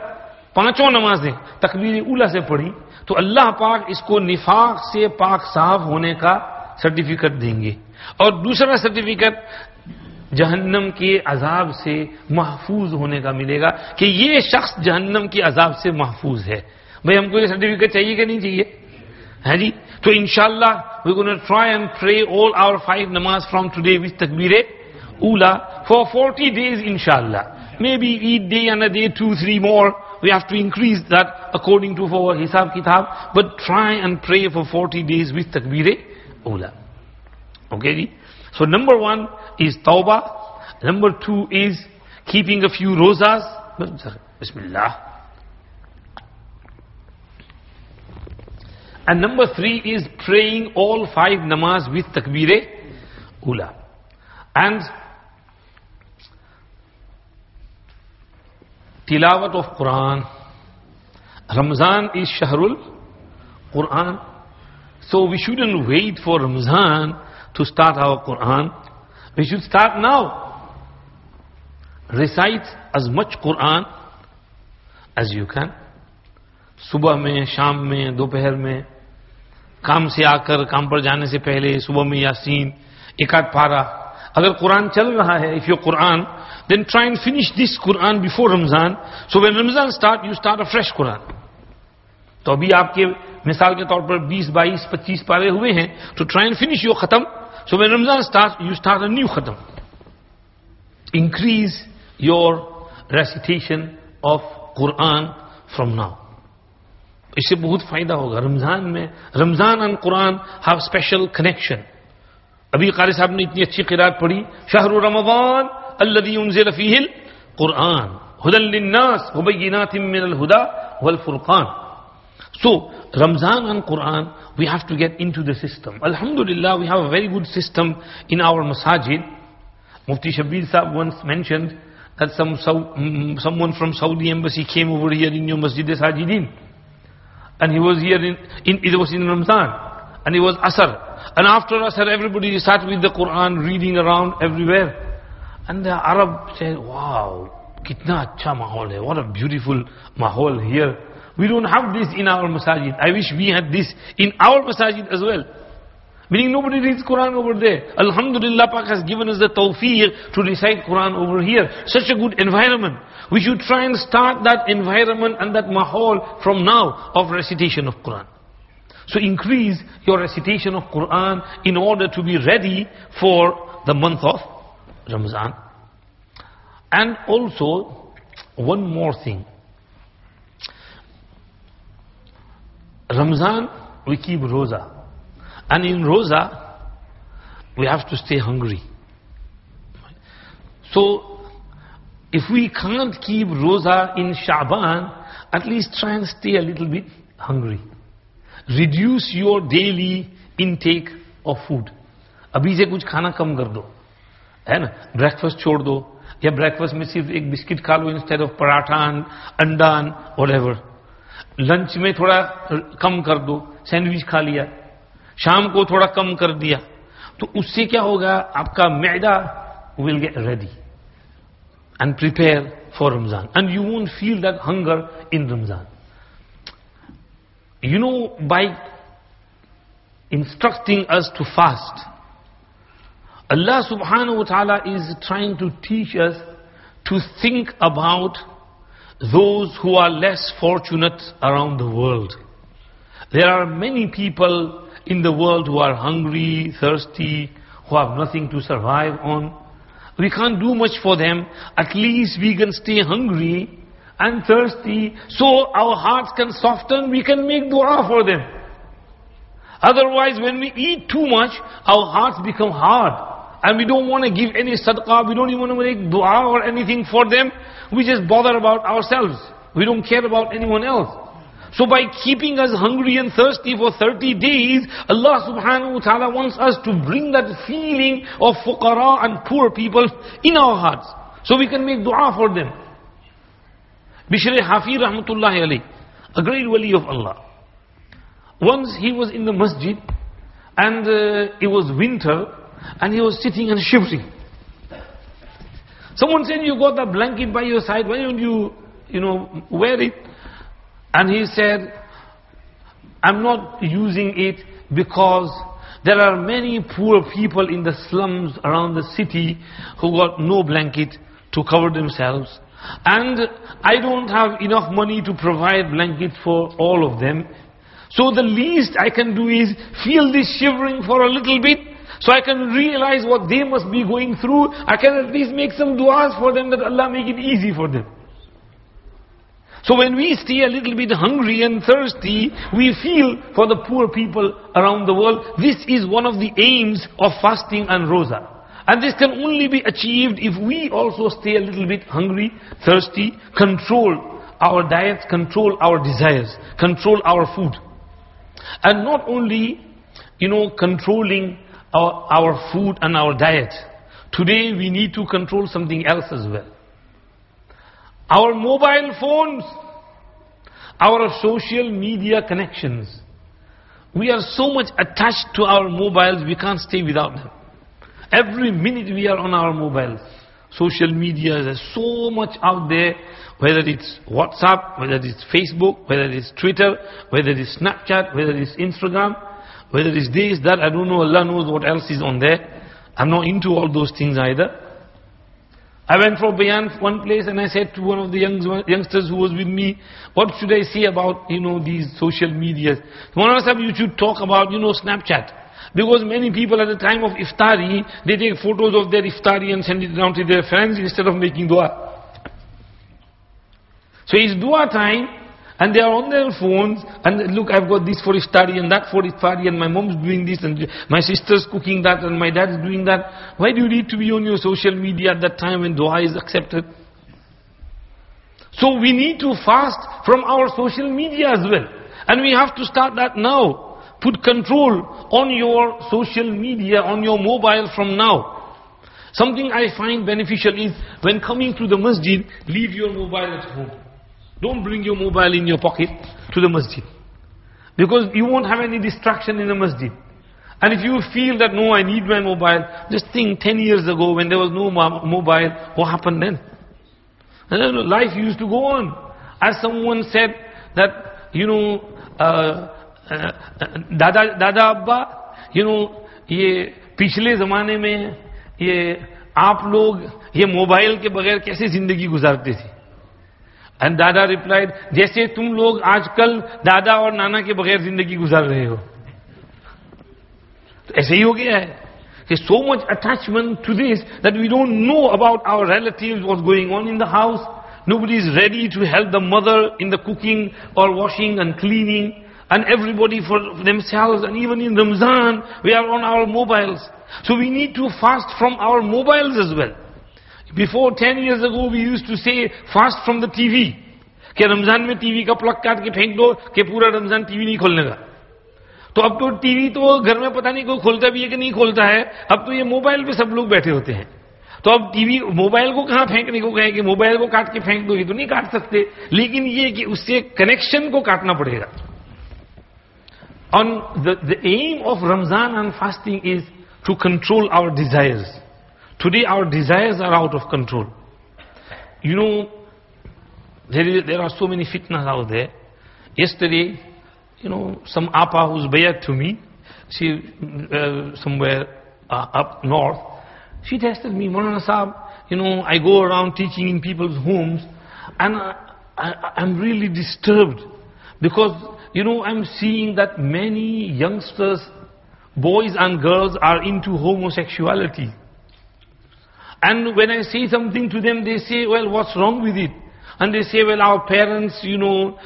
5 नमाजें तकबीर-ए-ऊला से पढ़ी, तो अल्लाह पाक इसको निफाक से पाक साफ होने का सर्टिफिकेट देंगे. और दूसरा सर्टिफिकेट जहन्नम के अजाब से महफूज होने का मिलेगा कि ये शख्स जहन्नम के अजाब से महफूज है. भाई हमको ये सर्टिफिकेट चाहिए कि नहीं चाहिए? है जी. तो इंशाल्लाह we gonna try and pray all our 5 namaz from today with तकबीर-ए-ऊला फॉर 40 डेज इंशाल्लाह. Maybe each day and a day 2-3 more. We have to increase that according to our hisab kitab, but try and pray for 40 days with takbir-e-ula. Okay? So number 1 is tawbah. Number 2 is keeping a few rozas. Bismillah. And number 3 is praying all 5 namaz with takbir-e-ula. And tilawat of Quran. Ramazan is Shahrul Quran. So we shouldn't wait for Ramazan to start our Quran. We should start now. Recite as much Quran as you can. सुबह में, शाम में, दोपहर में, काम से आकर, काम पर जाने से पहले, सुबह में यासीन, एक आध पारा. अगर कुरान चल रहा है, if your Quran, then try and finish this Quran before Ramazan. So when Ramazan start, you start a fresh Quran. तो अभी आपके मिसाल के तौर पर 20, 22, 25 पारे हुए हैं, तो try and finish your khatam. So when Ramazan starts, you start a new khatam. Increase your recitation of Quran from now. इससे बहुत फायदा होगा. रमजान में, Ramzan and Quran have special connection. अभी कारी साहब ने इतनी अच्छी क़िरात पढ़ी, शहरु रमज़ान अल्लज़ी उन्ज़िल फ़ीहिल क़ुरआन हुदन लिन्नास व बय्यिनातिम मिनल हुदा वल Furqan. So Ramzan and Quran, we have to get into the system. Alhamdulillah, we have a very good system in our masajid. Mufti Shabir Sahab once mentioned that someone from Saudi embassy came over here in your Masjid Sajidin, and he was here it was in Ramzan, and it was Asr. And after Asr, everybody sat with the Quran reading around everywhere. And the Arab said, wow, kitna acha mahol hai, what a beautiful mahol here. We don't have this in our masajid. I wish we had this in our masajid as well. Meaning nobody reads Quran over there. Alhamdulillah, Pak has given us the tawfiq to recite Quran over here. Such a good environment. We should try and start that environment and that mahol from now of recitation of Quran. So increase your recitation of Quran in order to be ready for the month of Ramazan. And also, one more thing. Ramazan, we keep Roza. And in Roza, we have to stay hungry. So, if we can't keep Roza in Sha'ban, at least try and stay a little bit hungry. Reduce your daily intake of food. अभी से कुछ खाना कम कर दो, है ना? Breakfast छोड़ दो, या ब्रेकफास्ट में सिर्फ एक बिस्किट खा लो इंस्टेड ऑफ पराठा, अंडा, व्हाटएवर. लंच में थोड़ा कम कर दो, सैंडविच खा लिया. शाम को थोड़ा कम कर दिया, तो उससे क्या होगा? आपका मैदा will get ready and prepare for Ramzan, and you won't feel that hunger in Ramzan. You know, by instructing us to fast, Allah subhanahu wa ta'ala is trying to teach us to think about those who are less fortunate around the world. There are many people in the world who are hungry, thirsty, who have nothing to survive on. We can't do much for them. At least we can stay hungry and thirsty, so our hearts can soften, we can make dua for them. Otherwise, when we eat too much, our hearts become hard, and we don't want to give any sadaqah, we don't even want to make dua or anything for them. We just bother about ourselves. We don't care about anyone else. So by keeping us hungry and thirsty for 30 days, Allah subhanahu wa ta'ala wants us to bring that feeling of fuqara and poor people in our hearts, so we can make dua for them. Bishr Hafi rahmatullahi alayhi, a great wali of Allah. Once he was in the masjid, and it was winter, and he was sitting and shivering. Someone said, you got that blanket by your side, why don't you wear it? And he said, I'm not using it because there are many poor people in the slums around the city who got no blanket to cover themselves. And I don't have enough money to provide blankets for all of them. So the least I can do is feel this shivering for a little bit, so I can realize what they must be going through. I can at least make some du'as for them, that Allah make it easy for them. So when we stay a little bit hungry and thirsty, we feel for the poor people around the world. This is one of the aims of fasting and roza. And this can only be achieved if we also stay a little bit hungry, thirsty, control our diets, control our desires, control our food. And not only, controlling our food and our diet. Today we need to control something else as well. Our mobile phones, our social media connections. We are so much attached to our mobiles, we can't stay without them. Every minute we are on our mobiles. Social media, there's so much out there, whether it's WhatsApp, whether it's Facebook, whether it's Twitter, whether it's Snapchat, whether it's Instagram, whether it's this, that, I don't know, Allah knows what else is on there. I'm not into all those things either. I went for bayan one place, and I said to one of the youngsters who was with me, what should I say about, these social medias? One of us said, you should talk about, Snapchat. Because many people at the time of iftari, they take photos of their iftari and send it down to their friends instead of making dua. So it's dua time, and they are on their phones, and look, I've got this for iftari and that for iftari, and my mom's doing this, and my sister's cooking that, and my dad's doing that. Why do you need to be on your social media at that time when dua is accepted? So we need to fast from our social media as well. And we have to start that now. Put control on your social media, on your mobile from now. Something I find beneficial is, when coming to the masjid, leave your mobile at home. Don't bring your mobile in your pocket to the masjid. Because you won't have any distraction in the masjid. And if you feel that, no, I need my mobile, just think 10 years ago when there was no mobile, what happened then? Life used to go on. As someone said that, दादा अब्बा, ये पिछले जमाने में ये आप लोग ये मोबाइल के बगैर कैसे जिंदगी गुजारते थे? And Dada replied, जैसे तुम लोग आजकल दादा और नाना के बगैर जिंदगी गुजार रहे हो. तो ऐसे ही हो गया है. There's so much attachment to this that we don't know about our relatives, what's going on in the house. Nobody is ready to help the mother in the cooking or washing and cleaning. And everybody for themselves, and even in Ramzan, we are on our mobiles. So we need to fast from our mobiles as well. Before 10 years ago, we used to say, fast from the TV. कि रमजान में TV का plug काट के फेंक दो कि पूरा Ramzan TV नहीं खोलने का. तो अब तो टीवी तो घर में पता नहीं कोई खोलता भी है कि नहीं खोलता है, अब तो ये मोबाइल पे सब लोग बैठे होते हैं। तो अब टीवी मोबाइल को कहां फेंकने को कहे कि मोबाइल को काट के फेंक दो, ये तो नहीं काट सकते, लेकिन ये कि उससे कनेक्शन को काटना पड़ेगा। On the aim of Ramzan and fasting is to control our desires. Today our desires are out of control. You know, there are so many fitnas out there. Yesterday, you know, some appa who's bayat to me, she somewhere up north, she tested me, Maulana Sahab, you know, I go around teaching in people's homes, and I'm really disturbed because, you know, I'm seeing that many youngsters, boys and girls, are into homosexuality. And when I say something to them, they say, well, what's wrong with it? And they say, well, our parents, you know,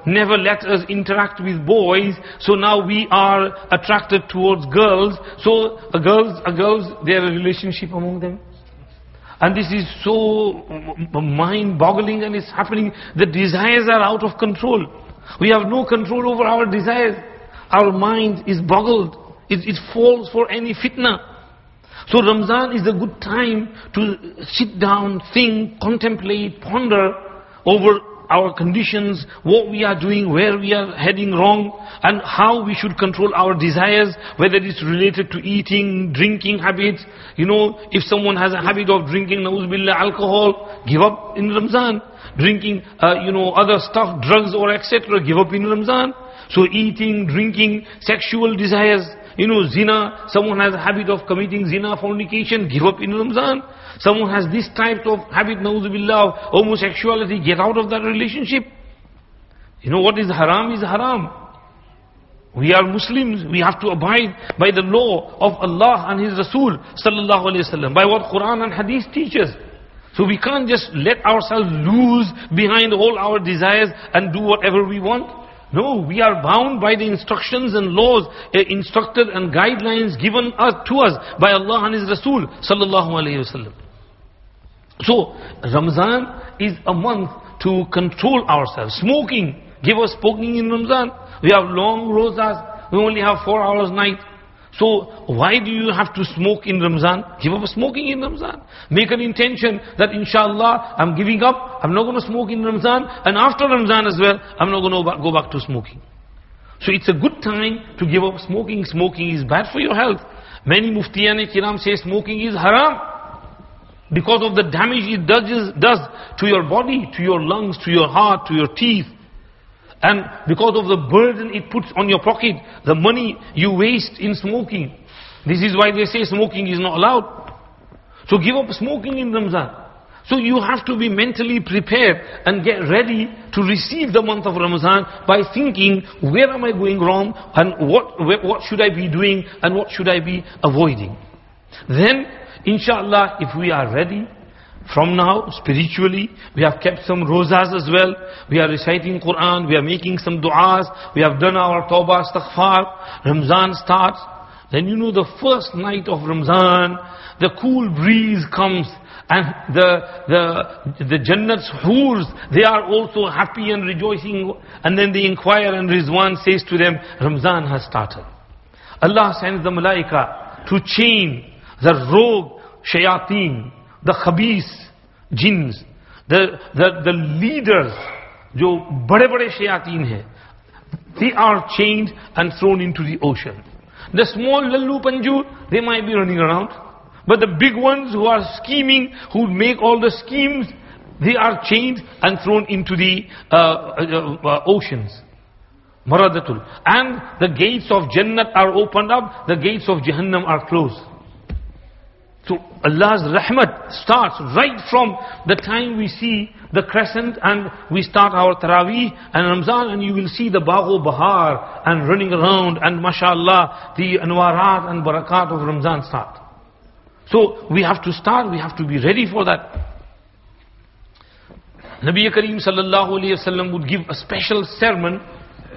never let us interact with boys, so now we are attracted towards girls. So a girls, there are a relationship among them. And this is so mind-boggling, and it's happening. The desires are out of control. We have no control over our desires. Our mind is boggled. It falls for any fitna. So Ramzan is a good time to sit down, think, contemplate, ponder over our conditions, what we are doing, where we are heading wrong, and how we should control our desires, whether it's related to eating, drinking habits. You know, if someone has a habit of drinking, na'uz billah, alcohol, give up in Ramzan. Drinking, you know, other stuff, drugs or etc., give up in Ramzan. So eating, drinking, sexual desires, you know, zina, someone has a habit of committing zina, fornication, give up in Ramzan. Someone has this type of habit, na'udhu billah, of homosexuality, get out of that relationship. You know, what is haram is haram. We are Muslims, we have to abide by the law of Allah and His Rasul, sallallahu alayhi wasallam, by what Quran and Hadith teaches. So we can't just let ourselves loose behind all our desires and do whatever we want. No, we are bound by the instructions and laws instructed and guidelines given to us by Allah and His Rasul sallallahu alayhi wasallam. So Ramzan is a month to control ourselves. Smoking, give us smoking in Ramzan. We have long rosas, we only have 4 hours night. So why do you have to smoke in Ramzan? Give up smoking in Ramzan. Make an intention that inshallah I'm giving up, I'm not going to smoke in Ramzan, and after Ramzan as well, I'm not going to go back to smoking. So it's a good time to give up smoking. Smoking is bad for your health. Many Muftiyan-e-Kiram say smoking is haram because of the damage it does to your body, to your lungs, to your heart, to your teeth. And because of the burden it puts on your pocket, the money you waste in smoking. This is why they say smoking is not allowed. So give up smoking in Ramzan. So you have to be mentally prepared and get ready to receive the month of Ramzan by thinking, where am I going wrong, and what should I be doing, and what should I be avoiding. Then, inshallah, if we are ready, from now, spiritually, we have kept some rozas as well. We are reciting Quran, we are making some du'as, we have done our tawbah, astaghfar. Ramzan starts. Then you know the first night of Ramzan, the cool breeze comes, and the Jannat's hoors, they are also happy and rejoicing. And then they inquire, and Rizwan says to them, Ramzan has started. Allah sends the malaika to chain the rogue shayateen, the khabis jinns, the leaders, jo bade shayateen hai, they are chained and thrown into the ocean. The small lallu panju, they might be running around, but the big ones who are scheming, who make all the schemes, they are chained and thrown into the oceans. Maradatul. And the gates of Jannat are opened up, the gates of Jahannam are closed. So Allah's rahmat starts right from the time we see the crescent and we start our Taraweeh and Ramzan, and you will see the Bagho Bahar and running around, and mashallah, the Anwarat and Barakat of Ramzan start. So we have to start, we have to be ready for that. Nabi Kareem sallallahu alayhi wasallam would give a special sermon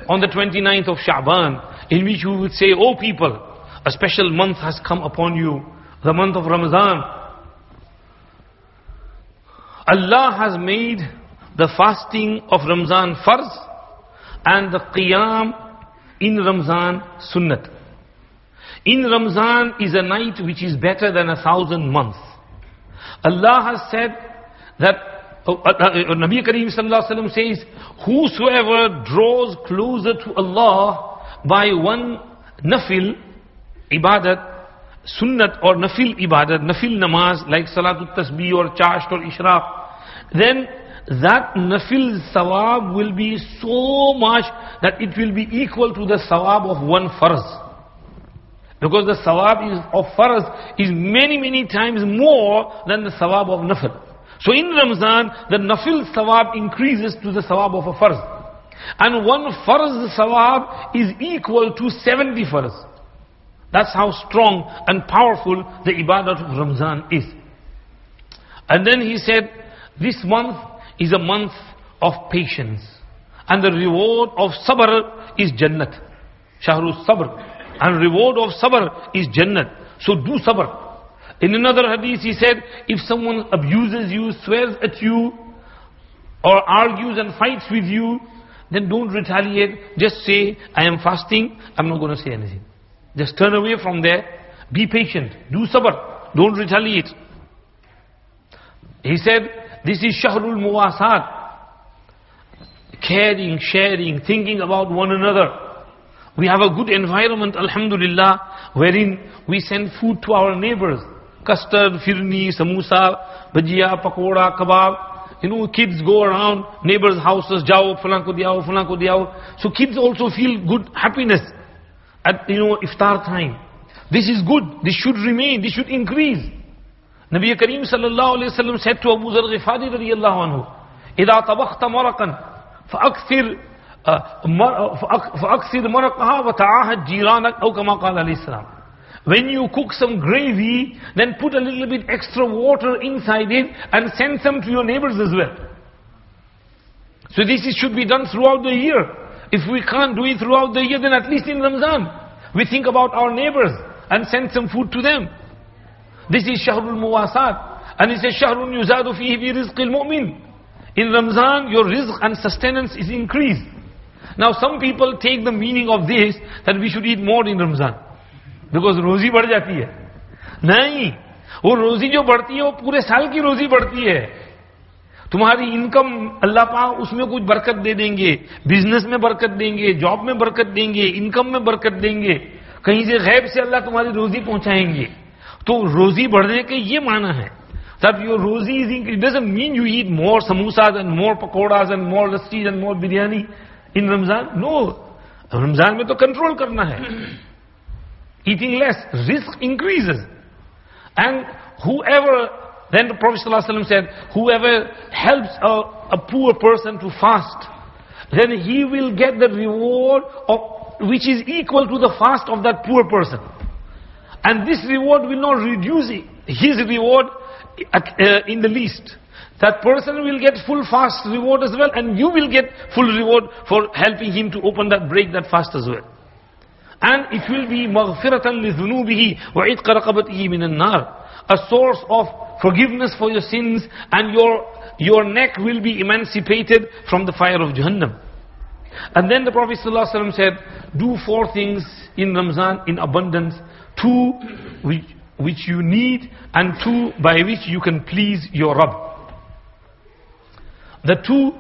on the 29th of Sha'ban, in which he would say, "O people, a special month has come upon you, the month of Ramazan. Allah has made the fasting of Ramzan farz, and the qiyam In Ramzan, sunnat. In Ramzan is a night which is better than 1,000 months. Allah has said that, Nabi Kareem sallallahu alaihi wasallam says, whosoever draws closer to Allah by one nafil ibadat, sunnat or nafil ibadat, nafil namaz like salatul tasbih or chasht or ishraq, then that nafil sawab will be so much that it will be equal to the sawab of one farz. Because the sawab of farz is many times more than the sawab of nafil. So in Ramzan, the nafil sawab increases to the sawab of a farz. And one farz sawab is equal to 70 farz. That's how strong and powerful the ibadat of Ramzan is. And then he said, this month is a month of patience. And the reward of sabr is Jannat. Shahrul Sabr. And reward of sabr is Jannat. So do sabr. In another hadith he said, if someone abuses you, swears at you, or argues and fights with you, then don't retaliate. Just say, I am fasting, I'm not going to say anything. Just turn away from there. Be patient. Do sabr. Don't retaliate. He said, this is Shahrul Muwasat. Caring, sharing, thinking about one another. We have a good environment, alhamdulillah, wherein we send food to our neighbors. Custard, firni, samosa, bhajia, pakoda, kebab. Kids go around neighbors' houses, jao, fulan ko diyao, fulan ko diyao. So kids also feel good happiness at iftar time. This is good. This should remain. This should increase. Nabi Kareem sallallahu alayhi wa sallam said to Abu Zar Ghifari radiyallahu anhu, إِذَا طَبَخْتَ مَرَقًا فَأَكْثِرْ مَرَقَهَا وَتَعَاهَدْ جِيرَانَكَ أَوْ كَمَا قَالَ عَلَيْهِ السَّلَامُ. When you cook some gravy, then put a little bit extra water inside it and send some to your neighbors as well. So this should be done throughout the year. If we can't do it throughout the year, then at least in Ramzan, we think about our neighbors and send some food to them. This is Shahrul Muwasat. And it says, Shahrun yuzadu fihi bi rizqil mu'min. In Ramzan, your rizq and sustenance is increased. Now some people take the meaning of this, that we should eat more in Ramzan. Because rozi बढ़ जाती है. नहीं, वो रोजी जो बढ़ती है वो पूरे साल की रोजी बढ़ती है. तुम्हारी इनकम अल्लाह पाक उसमें कुछ बरकत दे देंगे, बिजनेस में बरकत देंगे, जॉब में बरकत देंगे, इनकम में बरकत देंगे, कहीं से गैब से अल्लाह तुम्हारी रोजी पहुंचाएंगे. तो रोजी बढ़ने के ये माना है. That your rozi is increased. It doesn't mean you eat more samosas and more pakodas and more lassis and more biryani in Ramzan. No. Ramzan में तो कंट्रोल करना है. Eating less, risk increases. And whoever, then the Prophet ﷺ said, whoever helps a poor person to fast, then he will get the reward which is equal to the fast of that poor person. And this reward will not reduce his reward in the least. That person will get full fast reward as well, and you will get full reward for helping him to break that fast as well. And it will be maghfiratan li dhunubihi wa itqa raqabatihi min an-nar, a source of forgiveness for your sins, and your neck will be emancipated from the fire of Jahannam. And then the Prophet ﷺ said, do 4 things in Ramzan in abundance, 2 which you need, and 2 by which you can please your Rabb. The 2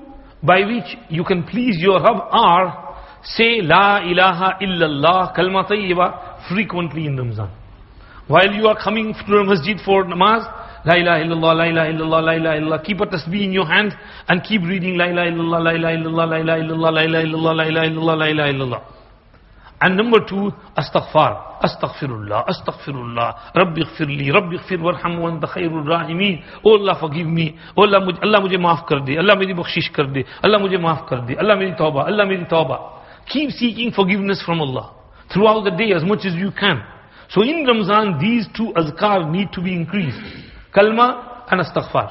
by which you can please your Rabb are, say La ilaha illallah, kalma tayyiba, frequently in Ramzan. While you are coming to the masjid for namaz, La ilaha illallah, La ilaha illallah, La ilaha illallah. Keep a tasbih in your hand and keep reading La ilaha illallah, La ilaha illallah, La ilaha illallah, La ilaha illallah, La ilaha illallah, La ilaha illallah. And number 2, astaghfar. Astaghfirullah, astaghfirullah. Rabbi ighfirli, Rabbi ighfir warham wa anta khairur rahimin. Oh Allah, forgive me. Oh Allah, mujhe maaf kar de. Allah meri bakshish kar de. Allah mujhe maaf kar de. Allah meri tawbah. Allah meri tawbah. Keep seeking forgiveness from Allah throughout the day as much as you can. So in Ramzan, these 2 azkar need to be increased. Kalma and astaghfar.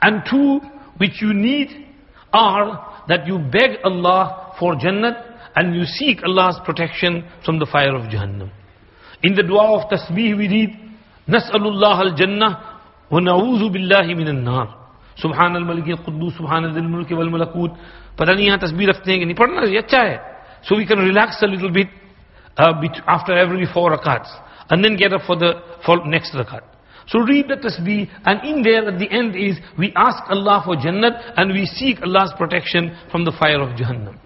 And 2 which you need are that you beg Allah for Jannat and you seek Allah's protection from the fire of Jahannam. In the dua of tasbih we read, Nas'alullah al-Jannah wa na'udhu billahi minan nar. Subhan al-Malik al-Quddus, Subhan al-Mulki wal-Malakut. पता नहीं यहाँ तस्बीह रखते हैं कि नहीं, पढ़ना ये अच्छा है. So we can relax a little bit after every 4 rakats and then get up for next rakat. So read the tasbih, and in there at the end is we ask Allah for Jannat and we seek Allah's protection from the fire of Jahannam.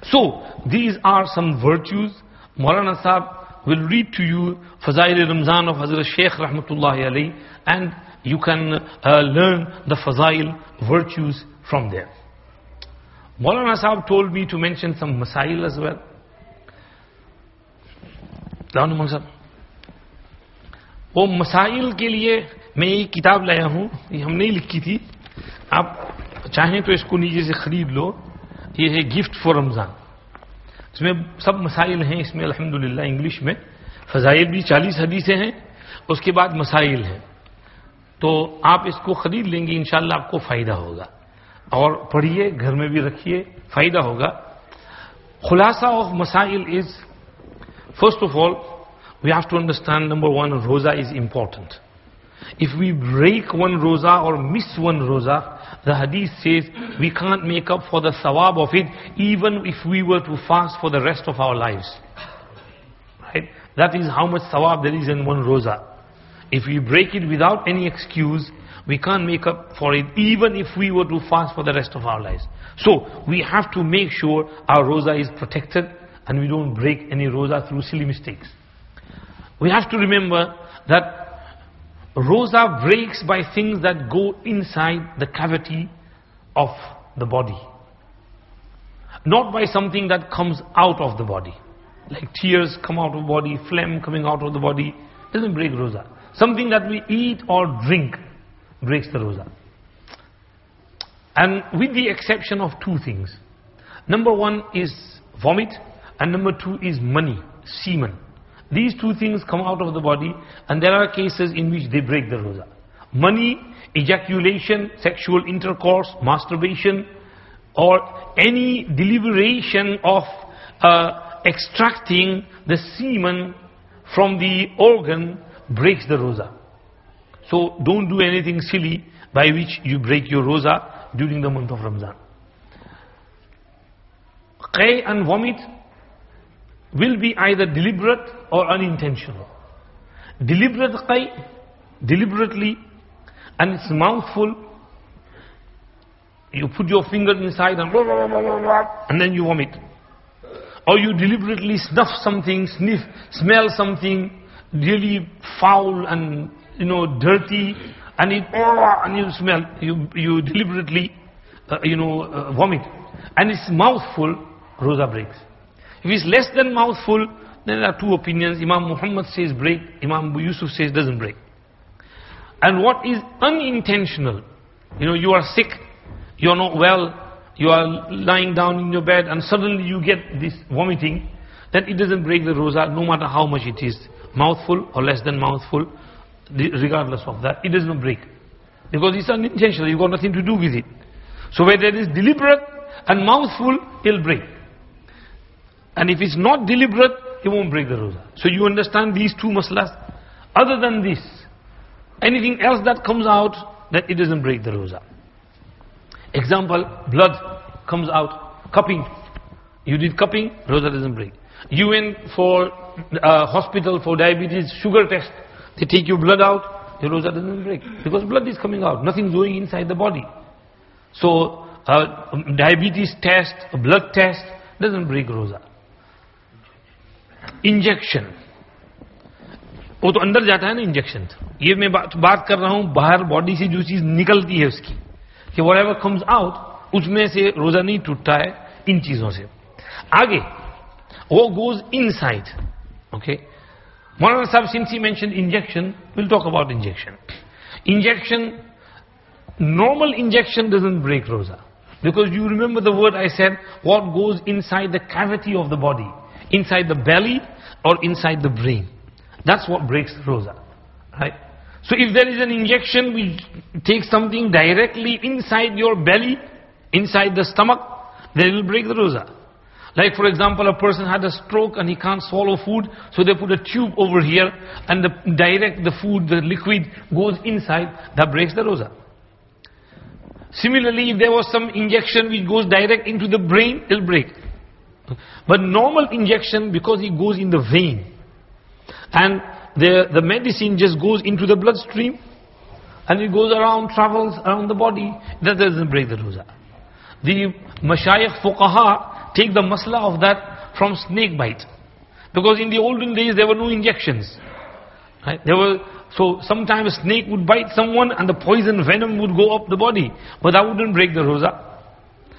So these are some virtues. Maulana Sahab will read to you Fazail Ramzan of Hazrat Shaykh Rahmatullahi Alayhi, and you can learn the Fazail virtues from there. Maulana Sahab told me to mention some Masail as well. वो मसाइल के लिए मैं ये किताब लाया हूँ, ये हमने ही लिखी थी, आप चाहें तो इसको नीचे से खरीद लो. ये है गिफ्ट फॉर रमज़ान. इसमें सब मसाइल हैं, इसमें अल्हम्दुलिल्लाह इंग्लिश में. फ़ज़ाइल भी 40 हदीसें हैं, उसके बाद मसाइल हैं. तो आप इसको खरीद लेंगे, इंशाअल्लाह आपको फ़ायदा होगा. और पढ़िए, घर में भी रखिए, फ़ायदा होगा. खुलासा ऑफ मसाइल is, first of all, we have to understand, number one, roza is important. If we break one roza or miss one roza, the hadith says we can't make up for the sawab of it, even if we were to fast for the rest of our lives. Right? That is how much sawab there is in one roza. If we break it without any excuse, we can't make up for it, even if we were to fast for the rest of our lives. So we have to make sure our roza is protected and we don't break any roza through silly mistakes. We have to remember that roza breaks by things that go inside the cavity of the body, not by something that comes out of the body, like tears come out of the body, phlegm coming out of the body. Doesn't break roza. Something that we eat or drink breaks the roza, and with the exception of two things. Number one is vomit, and number two is mani, semen. These two things come out of the body, and there are cases in which they break the roza. Mani, ejaculation, sexual intercourse, masturbation, or any deliberation of extracting the semen from the organ breaks the roza. So don't do anything silly by which you break your roza during the month of Ramzan. Qay and vomit will be either deliberate or unintentional. Deliberate qay, deliberately, and it's mouthful. You put your finger inside and then you vomit. Or you deliberately snuff something, smell something really foul and dirty, and you smell, you deliberately vomit, and it's mouthful, roza breaks. If it's less than mouthful, then there are two opinions. Imam Muhammad says break, Imam Abu Yusuf says doesn't break. And what is unintentional, you are sick, you are not well, you are lying down in your bed and suddenly you get this vomiting, then it doesn't break the roza, no matter how much it is, mouthful or less than mouthful, regardless of that, it doesn't break. Because it's unintentional, you've got nothing to do with it. So where there is deliberate and mouthful, it'll break. And if it's not deliberate, it won't break the roza. So you understand these two maslas. Other than this, anything else that comes out, that it doesn't break the roza. Example, blood comes out, cupping. You did cupping, roza doesn't break. You went for hospital for diabetes, sugar test. They take your blood out, your roza doesn't break. Because blood is coming out, nothing's going inside the body. So, diabetes test, a blood test, doesn't break roza. Injection, वो तो अंदर जाता है ना injection. ये मैं बात कर रहा हूं बाहर बॉडी से जो चीज निकलती है उसकी, कि whatever comes out, उसमें से रोजा नहीं टूटता है इन चीजों से. आगे वो goes inside. Okay, Maulana Sahib, since he mentioned injection, we'll talk about injection. Injection, normal injection doesn't break roza, because you remember the word I said, what goes inside the cavity of the body, inside the belly or inside the brain, that's what breaks roza, right? So if there is an injection which takes something directly inside your belly, inside the stomach, then it will break the roza. Like for example, a person had a stroke and he can't swallow food, so they put a tube over here and the food, the liquid goes inside, that breaks the roza. Similarly, if there was some injection which goes direct into the brain, it'll break. But normal injection, because it goes in the vein, and the medicine just goes into the bloodstream, and it goes around, travels around the body, that doesn't break the roza. The mashayikh fuqaha take the masla of that from snake bite. Because in the olden days there were no injections. Right? So sometimes a snake would bite someone and the poison venom would go up the body. But that wouldn't break the roza.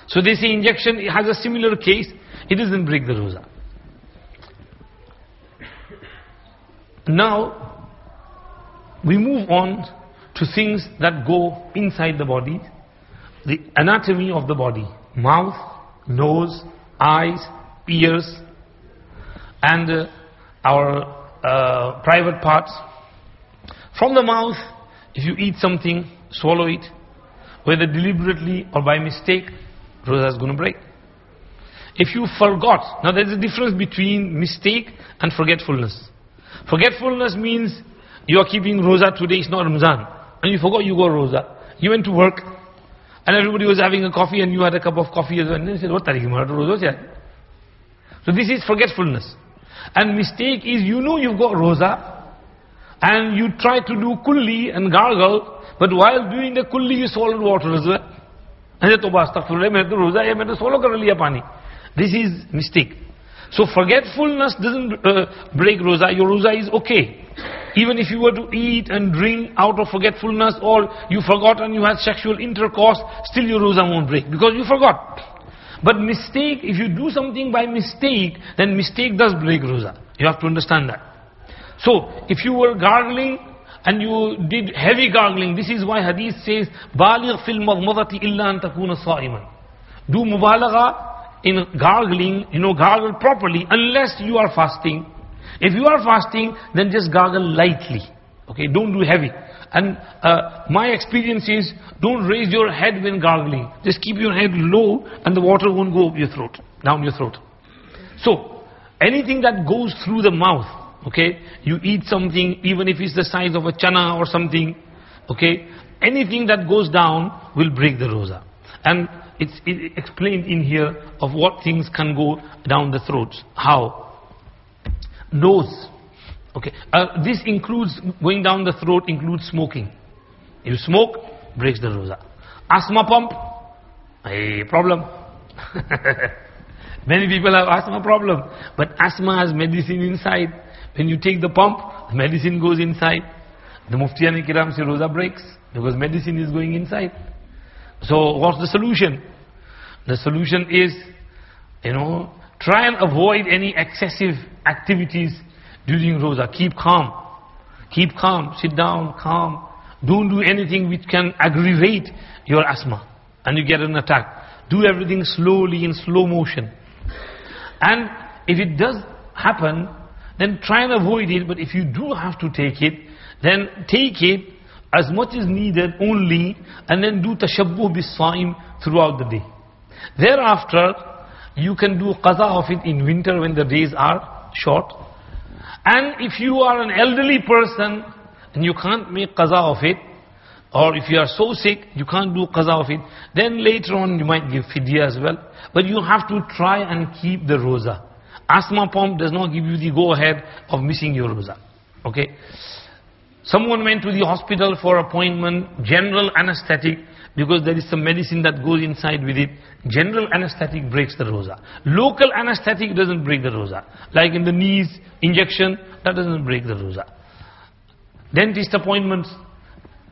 So they say injection has a similar case, it doesn't break the roza. Now, we move on to things that go inside the body. The anatomy of the body. Mouth, nose, eyes, ears, and our private parts. From the mouth, if you eat something, swallow it, whether deliberately or by mistake, roza is going to break. If you forgot, now there is a difference between mistake and forgetfulness. Forgetfulness means you are keeping roza today, it's not Ramadan, and you forgot you got roza. You went to work, and everybody was having a coffee, and you had a cup of coffee as well, and you said, what tarikh mein roza? So this is forgetfulness. And mistake is, you know you've got roza, and you try to do kulli and gargle, but while doing the kulli you swallowed water as well. And you say, astaghfirullah, maine to roza hai, maine to swallow kar liya pani. This is mistake. So forgetfulness doesn't break roza. Your roza is okay. Even if you were to eat and drink out of forgetfulness, or you forgot and you had sexual intercourse, still your roza won't break, because you forgot. But mistake, if you do something by mistake, then mistake does break roza. You have to understand that. So, if you were gargling and you did heavy gargling, this is why hadith says, baligh fil madmadati illa an takuna sa'iman. Do mubalagha in gargling, gargle properly, unless you are fasting. If you are fasting, then just gargle lightly. Okay, don't do heavy. And my experience is, don't raise your head when gargling. Just keep your head low and the water won't go up your throat, down your throat. So, anything that goes through the mouth, okay, you eat something, even if it's the size of a chana or something, okay, anything that goes down will break the roza. And it's explained in here of what things can go down the throats. How? Nose. Okay, this includes, going down the throat includes smoking. You smoke, breaks the roza. Asthma pump, a problem. Many people have asthma problem, but asthma has medicine inside. When you take the pump, the medicine goes inside. The Muftiyan Kiram say roza breaks, because medicine is going inside. So what's the solution? The solution is, try and avoid any excessive activities during roza. Keep calm. Keep calm. Sit down, calm. Don't do anything which can aggravate your asthma and you get an attack. Do everything slowly, in slow motion. And if it does happen, then try and avoid it. But if you do have to take it, then take it as much as needed only, and then do tashabbuh bis-sa'im throughout the day. Thereafter, you can do qaza of it in winter when the days are short. And if you are an elderly person and you can't make qaza of it, or if you are so sick you can't do qaza of it, then later on you might give fidya as well. But you have to try and keep the roza. Asthma pump does not give you the go-ahead of missing your roza. Okay? Someone went to the hospital for appointment, general anesthetic, because there is some medicine that goes inside with it. General anesthetic breaks the roza. Local anesthetic doesn't break the roza. Like in the knees, injection, that doesn't break the roza. Dentist appointments,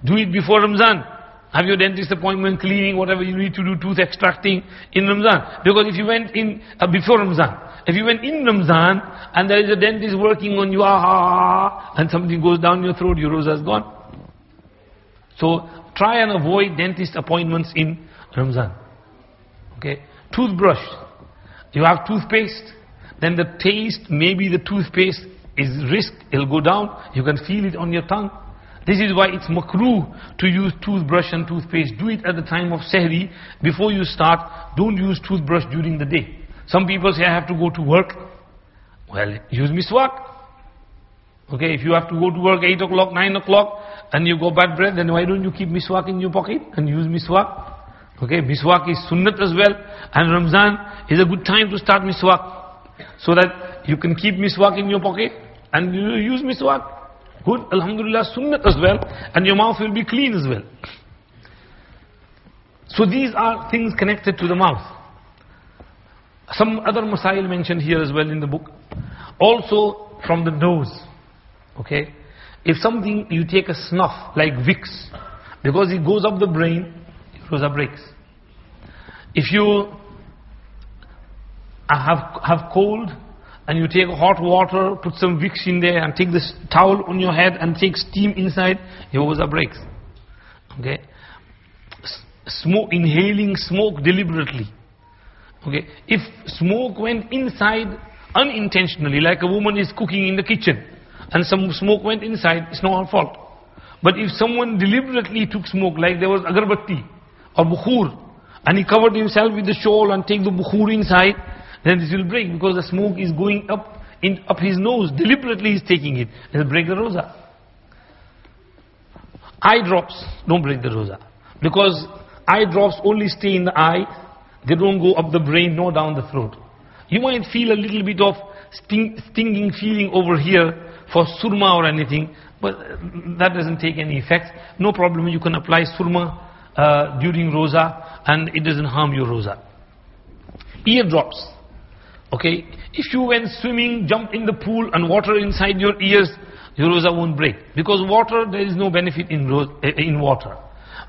do it before Ramzan. Have your dentist appointment, cleaning, whatever you need to do, tooth extracting in Ramzan. Because if you went in before Ramzan, if you went in Ramzan and there is a dentist working on you, and something goes down your throat, your roza is gone. So try and avoid dentist appointments in Ramzan. Okay, toothbrush. You have toothpaste, then the taste, maybe the toothpaste is risk, it'll go down. You can feel it on your tongue. This is why it's makruh to use toothbrush and toothpaste. Do it at the time of sehri. Before you start, don't use toothbrush during the day. Some people say, I have to go to work. Well, use miswak. Okay, if you have to go to work 8 o'clock, 9 o'clock, and you go bad breath, then why don't you keep miswak in your pocket and use miswak? Okay, miswak is sunnat as well, and Ramzan is a good time to start miswak, so that you can keep miswak in your pocket and you use miswak. Good, alhamdulillah, sunnat as well, and your mouth will be clean as well. So these are things connected to the mouth. Some other masail mentioned here as well in the book. Also from the nose. Okay, if something you take a snuff like Vicks, because it goes up the brain, roza breaks. If you have cold and you take hot water, put some Vicks in there and take this towel on your head and take steam inside, your roza breaks. Okay, inhaling smoke deliberately. Okay, if smoke went inside unintentionally, like a woman is cooking in the kitchen and some smoke went inside, it's not her fault. But if someone deliberately took smoke, like there was agarbatti or bukhur, and he covered himself with the shawl and take the bukhur inside, then this will break, because the smoke is going up his nose. Deliberately he's taking it. It will break the roza. Eye drops don't break the roza, because eye drops only stay in the eye. They don't go up the brain nor down the throat. You might feel a little bit of stinging feeling over here for surma or anything, but that doesn't take any effect. No problem, you can apply surma during roza and it doesn't harm your roza. Eardrops. Okay, if you went swimming, jump in the pool and water inside your ears, your roza won't break. Because water, there is no benefit in water.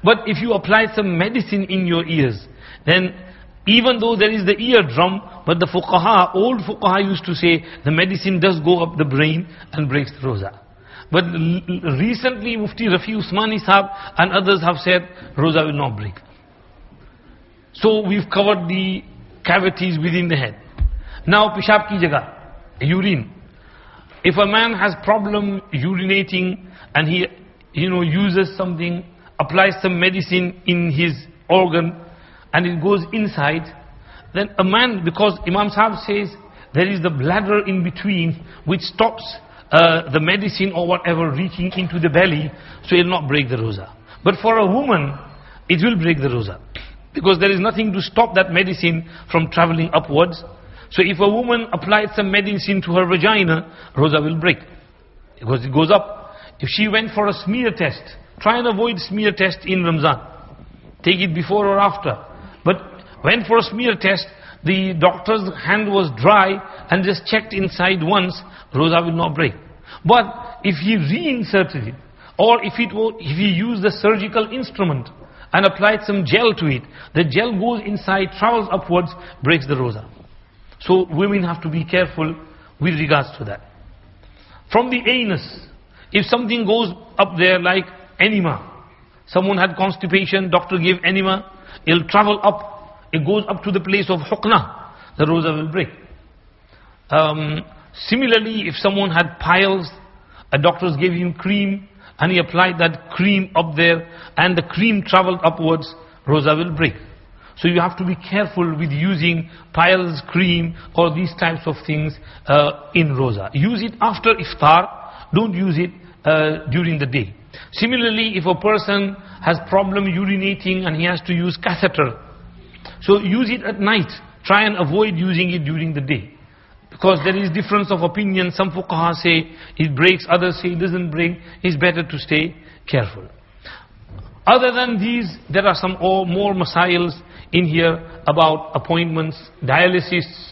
But if you apply some medicine in your ears, then even though there is the eardrum, but the old fuqaha used to say the medicine does go up the brain and breaks the roza. But recently Mufti Rafi Usmani Sahab and others have said roza will not break. So we've covered the cavities within the head. Now pishab ki jagah, urine. If a man has problem urinating and he uses something, applies some medicine in his organ and it goes inside, then a man, because Imam Sahib says there is the bladder in between which stops the medicine or whatever reaching into the belly, so it will not break the roza. But for a woman, it will break the roza, because there is nothing to stop that medicine from traveling upwards. So if a woman applied some medicine to her vagina, roza will break, because it goes up. If she went for a smear test, try and avoid smear test in Ramzan. Take it before or after. But went for a smear test, the doctor's hand was dry and just checked inside once, roza will not break. But if he reinserted it, or if he used the surgical instrument and applied some gel to it, the gel goes inside, travels upwards, breaks the roza. So women have to be careful with regards to that. From the anus, if something goes up there like enema, someone had constipation, doctor gave enema, it'll travel up, it goes up to the place of hukna, the roza will break. Similarly, if someone had piles, a doctor gave him cream and he applied that cream up there and the cream traveled upwards, roza will break. So you have to be careful with using piles, cream or these types of things in roza. Use it after iftar, don't use it during the day. Similarly, if a person has problem urinating and he has to use catheter, so use it at night. Try and avoid using it during the day, because there is difference of opinion. Some fuqaha say it breaks, others say it doesn't break. It's better to stay careful. Other than these, there are some more masails in here about appointments, dialysis.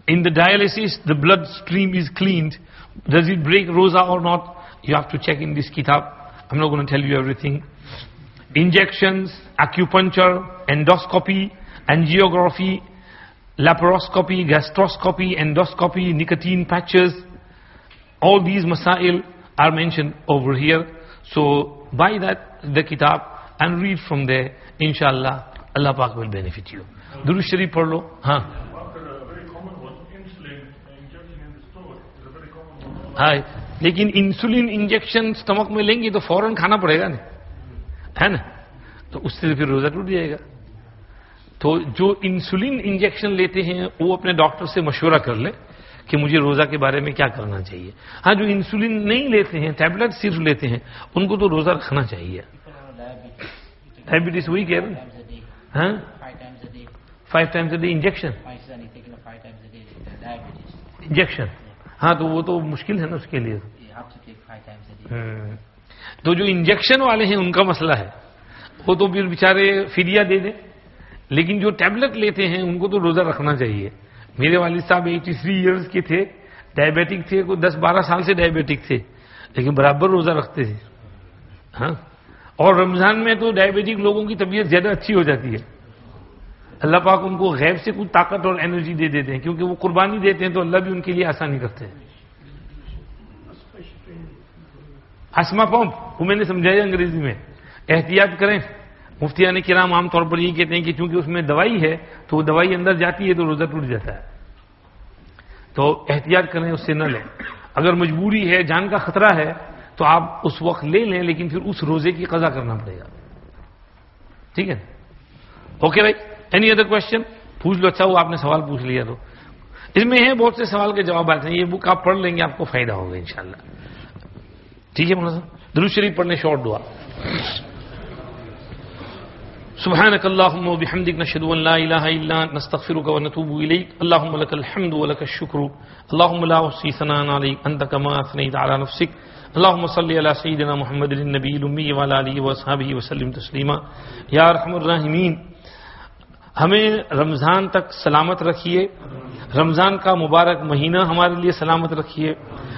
In the dialysis, the blood stream is cleaned. Does it break roza or not? You have to check in this kitab. I'm not going to tell you everything. Injections, acupuncture, endoscopy, angiography, laparoscopy, gastroscopy, endoscopy, nicotine patches. All these masail are mentioned over here. So buy the kitab and read from there. Inshallah, Allah Pak will benefit you. Durood Sharif pad lo. हाँ, लेकिन insulin injection stomach में लेंगे तो फौरन खाना पड़ेगा ना, है ना? तो उससे फिर रोजा टूट जाएगा. तो जो इंसुलिन इंजेक्शन लेते हैं वो अपने डॉक्टर से मशवरा कर ले कि मुझे रोजा के बारे में क्या करना चाहिए. हाँ, जो इंसुलिन नहीं लेते हैं, टैबलेट सिर्फ लेते हैं, उनको तो रोजा रखना चाहिए. डायबिटीज वही कह रहे हैं. हाँ 5 times a day injection injection, हाँ तो वो तो मुश्किल है ना उसके लिए। तो जो इंजेक्शन वाले हैं उनका मसला है, वो तो फिर बेचारे फिदिया दे दें, लेकिन जो टैबलेट लेते हैं उनको तो रोजा रखना चाहिए। मेरे वालिद साहब 83 इयर्स के थे, डायबिटिक थे, कोई 10-12 साल से डायबिटिक थे, लेकिन बराबर रोजा रखते थे। हाँ, और रमजान में तो डायबिटिक लोगों की तबीयत ज्यादा अच्छी हो जाती है। अल्लाह पाक उनको गैब से कुछ ताकत और एनर्जी दे देते हैं, क्योंकि वो कुर्बानी देते हैं तो अल्लाह भी उनके लिए आसानी करते हैं। अस्मा पंप वो मैंने समझाया अंग्रेजी में, एहतियात करें। मुफ्तियान किराम आमतौर पर यही कहते हैं कि चूंकि उसमें दवाई है तो वो दवाई अंदर जाती है तो रोजा टूट जाता है, तो एहतियात करें, उससे न लें। अगर मजबूरी है, जान का खतरा है, तो आप उस वक्त ले लें, लेकिन फिर उस रोजे की कज़ा करना पड़ेगा। ठीक है, ओके भाई। Any other question? पूछ लो। अच्छा हुआ आपने सवाल पूछ लिया, तो इसमें है बहुत से सवाल के जवाब आते हैं। ये बुक आप पढ़ लेंगे, आपको फायदा होगा इंशाल्लाह। ठीक है मौलाना, दुरूद शरीफ पढ़ने, शॉर्ट दुआ। सुब्हानक अल्लाहुम्मा व बिहम्दिक नशहदु अन ला इलाहा इल्ला अंत नस्तगफिरुका व नतूबु इलैक। अल्लाहुम्मा लकल हम्दु व लकश शुक्रू, अल्लाहुम्मा ला उहसी सनाअन अलैक अंत कमा असनैत अला नफ्सिक। अल्लाहुम्मा सल्लि अला सय्यिदिना मुहम्मदिन नबील उम्मी व अला आलिहि व अस्हाबिहि व सल्लिम तस्लीमा। या अरहमुर राहिमीन, हमें रमजान तक सलामत रखिए, रमजान का मुबारक महीना हमारे लिए सलामत रखिए,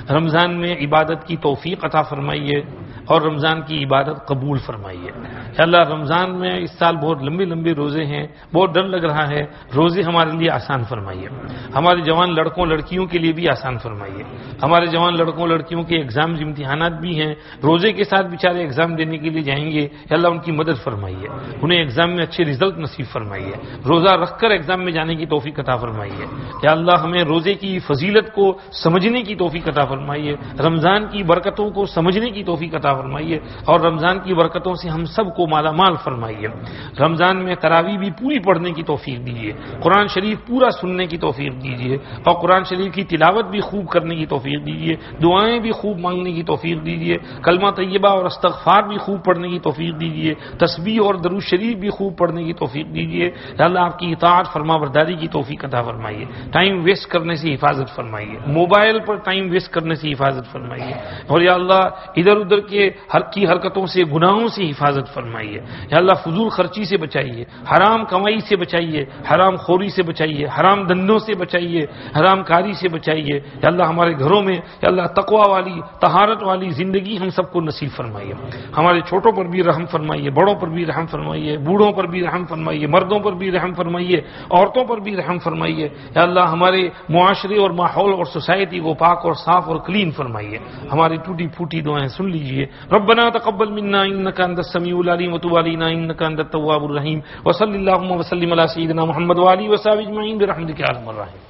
रमजान में इबादत की तौफीक अता फरमाइए और रमजान की इबादत कबूल फरमाइए। अल्लाह, रमजान में इस साल बहुत लंबे लंबे रोजे हैं, बहुत डर लग रहा है, रोजे हमारे लिए आसान फरमाइए। हमारे जवान लड़कों लड़कियों के लिए भी आसान फरमाइए। हमारे जवान लड़कों लड़कियों के एग्जाम इम्तिहानात भी हैं, रोजे के साथ बेचारे एग्जाम देने के लिए जाएंगे, अल्लाह उनकी मदद फरमाइए, उन्हें एग्जाम में अच्छे रिजल्ट नसीब फरमाइए, रोजा रखकर एग्जाम में जाने की तौफीक अता फरमाइए। या अल्लाह, हमें रोजे की फजीलत को समझने की तौफीक अता फरमाइए, रमजान की बरकतों को समझने की तौफीक अता फरमाइए और रमजान की बरकतों से हम सबको माला माल फरमाइए। रमजान में तरावी भी पूरी पढ़ने की तौफीक दीजिए, कुरान शरीफ पूरा सुनने की तौफीक दीजिए और कुरान शरीफ की तिलावत भी खूब करने की तौफीक दीजिए, दुआएं भी खूब मांगने की तौफीक दीजिए, कलमा तैयबा और इस्तग़फ़ार भी खूब पढ़ने की तौफीक दीजिए, तस्बीह और दरूद शरीफ भी खूब पढ़ने की तौफीक दीजिए। अल्लाह, आपकी इताअत फरमाबरदारी की तौफीक अता फरमाइए, टाइम वेस्ट करने से हिफाजत फरमाइए, मोबाइल पर टाइम वेस्ट करने से हिफाजत फरमाइए और या अल्लाह, इधर उधर के की हरकतों से, गुनाहों से हिफाजत फरमाइए। या अल्लाह, फजूल खर्ची से बचाइए, हराम कमाई से बचाइए, हराम खोरी से बचाइए, हराम धंधों से बचाइए, हराम कारी से बचाइए। या अल्लाह, हमारे घरों में या अल्लाह तकवा वाली, तहारत वाली जिंदगी हम सबको नसीब फरमाइए। हमारे छोटों पर भी रहम फरमाइए, बड़ों पर भी रहम फरमाइए, बूढ़ों पर भी रहम फरमाइए, मर्दों पर भी रहम फरमाइए, औरतों पर भी रहम फरमाइए। या अल्लाह, हमारे मुआशरे और माहौल और सोसाइटी को पाक और साफ और क्लीन फरमाइए। हमारी टूटी फूटी दुआएं सुन लीजिए। रब्बना तक़ब्बल मिन्ना इन्नका अंतस समीउल अलीम व तुब अलैना इन्नका अंतत तव्वाबुर रहीम व सल्लल्लाहु व सल्लिम अला सय्यिदिना मुहम्मद व आलिहि व सहाबिहि अजमईन बिरहमतिका या अरहमर राहिमीन।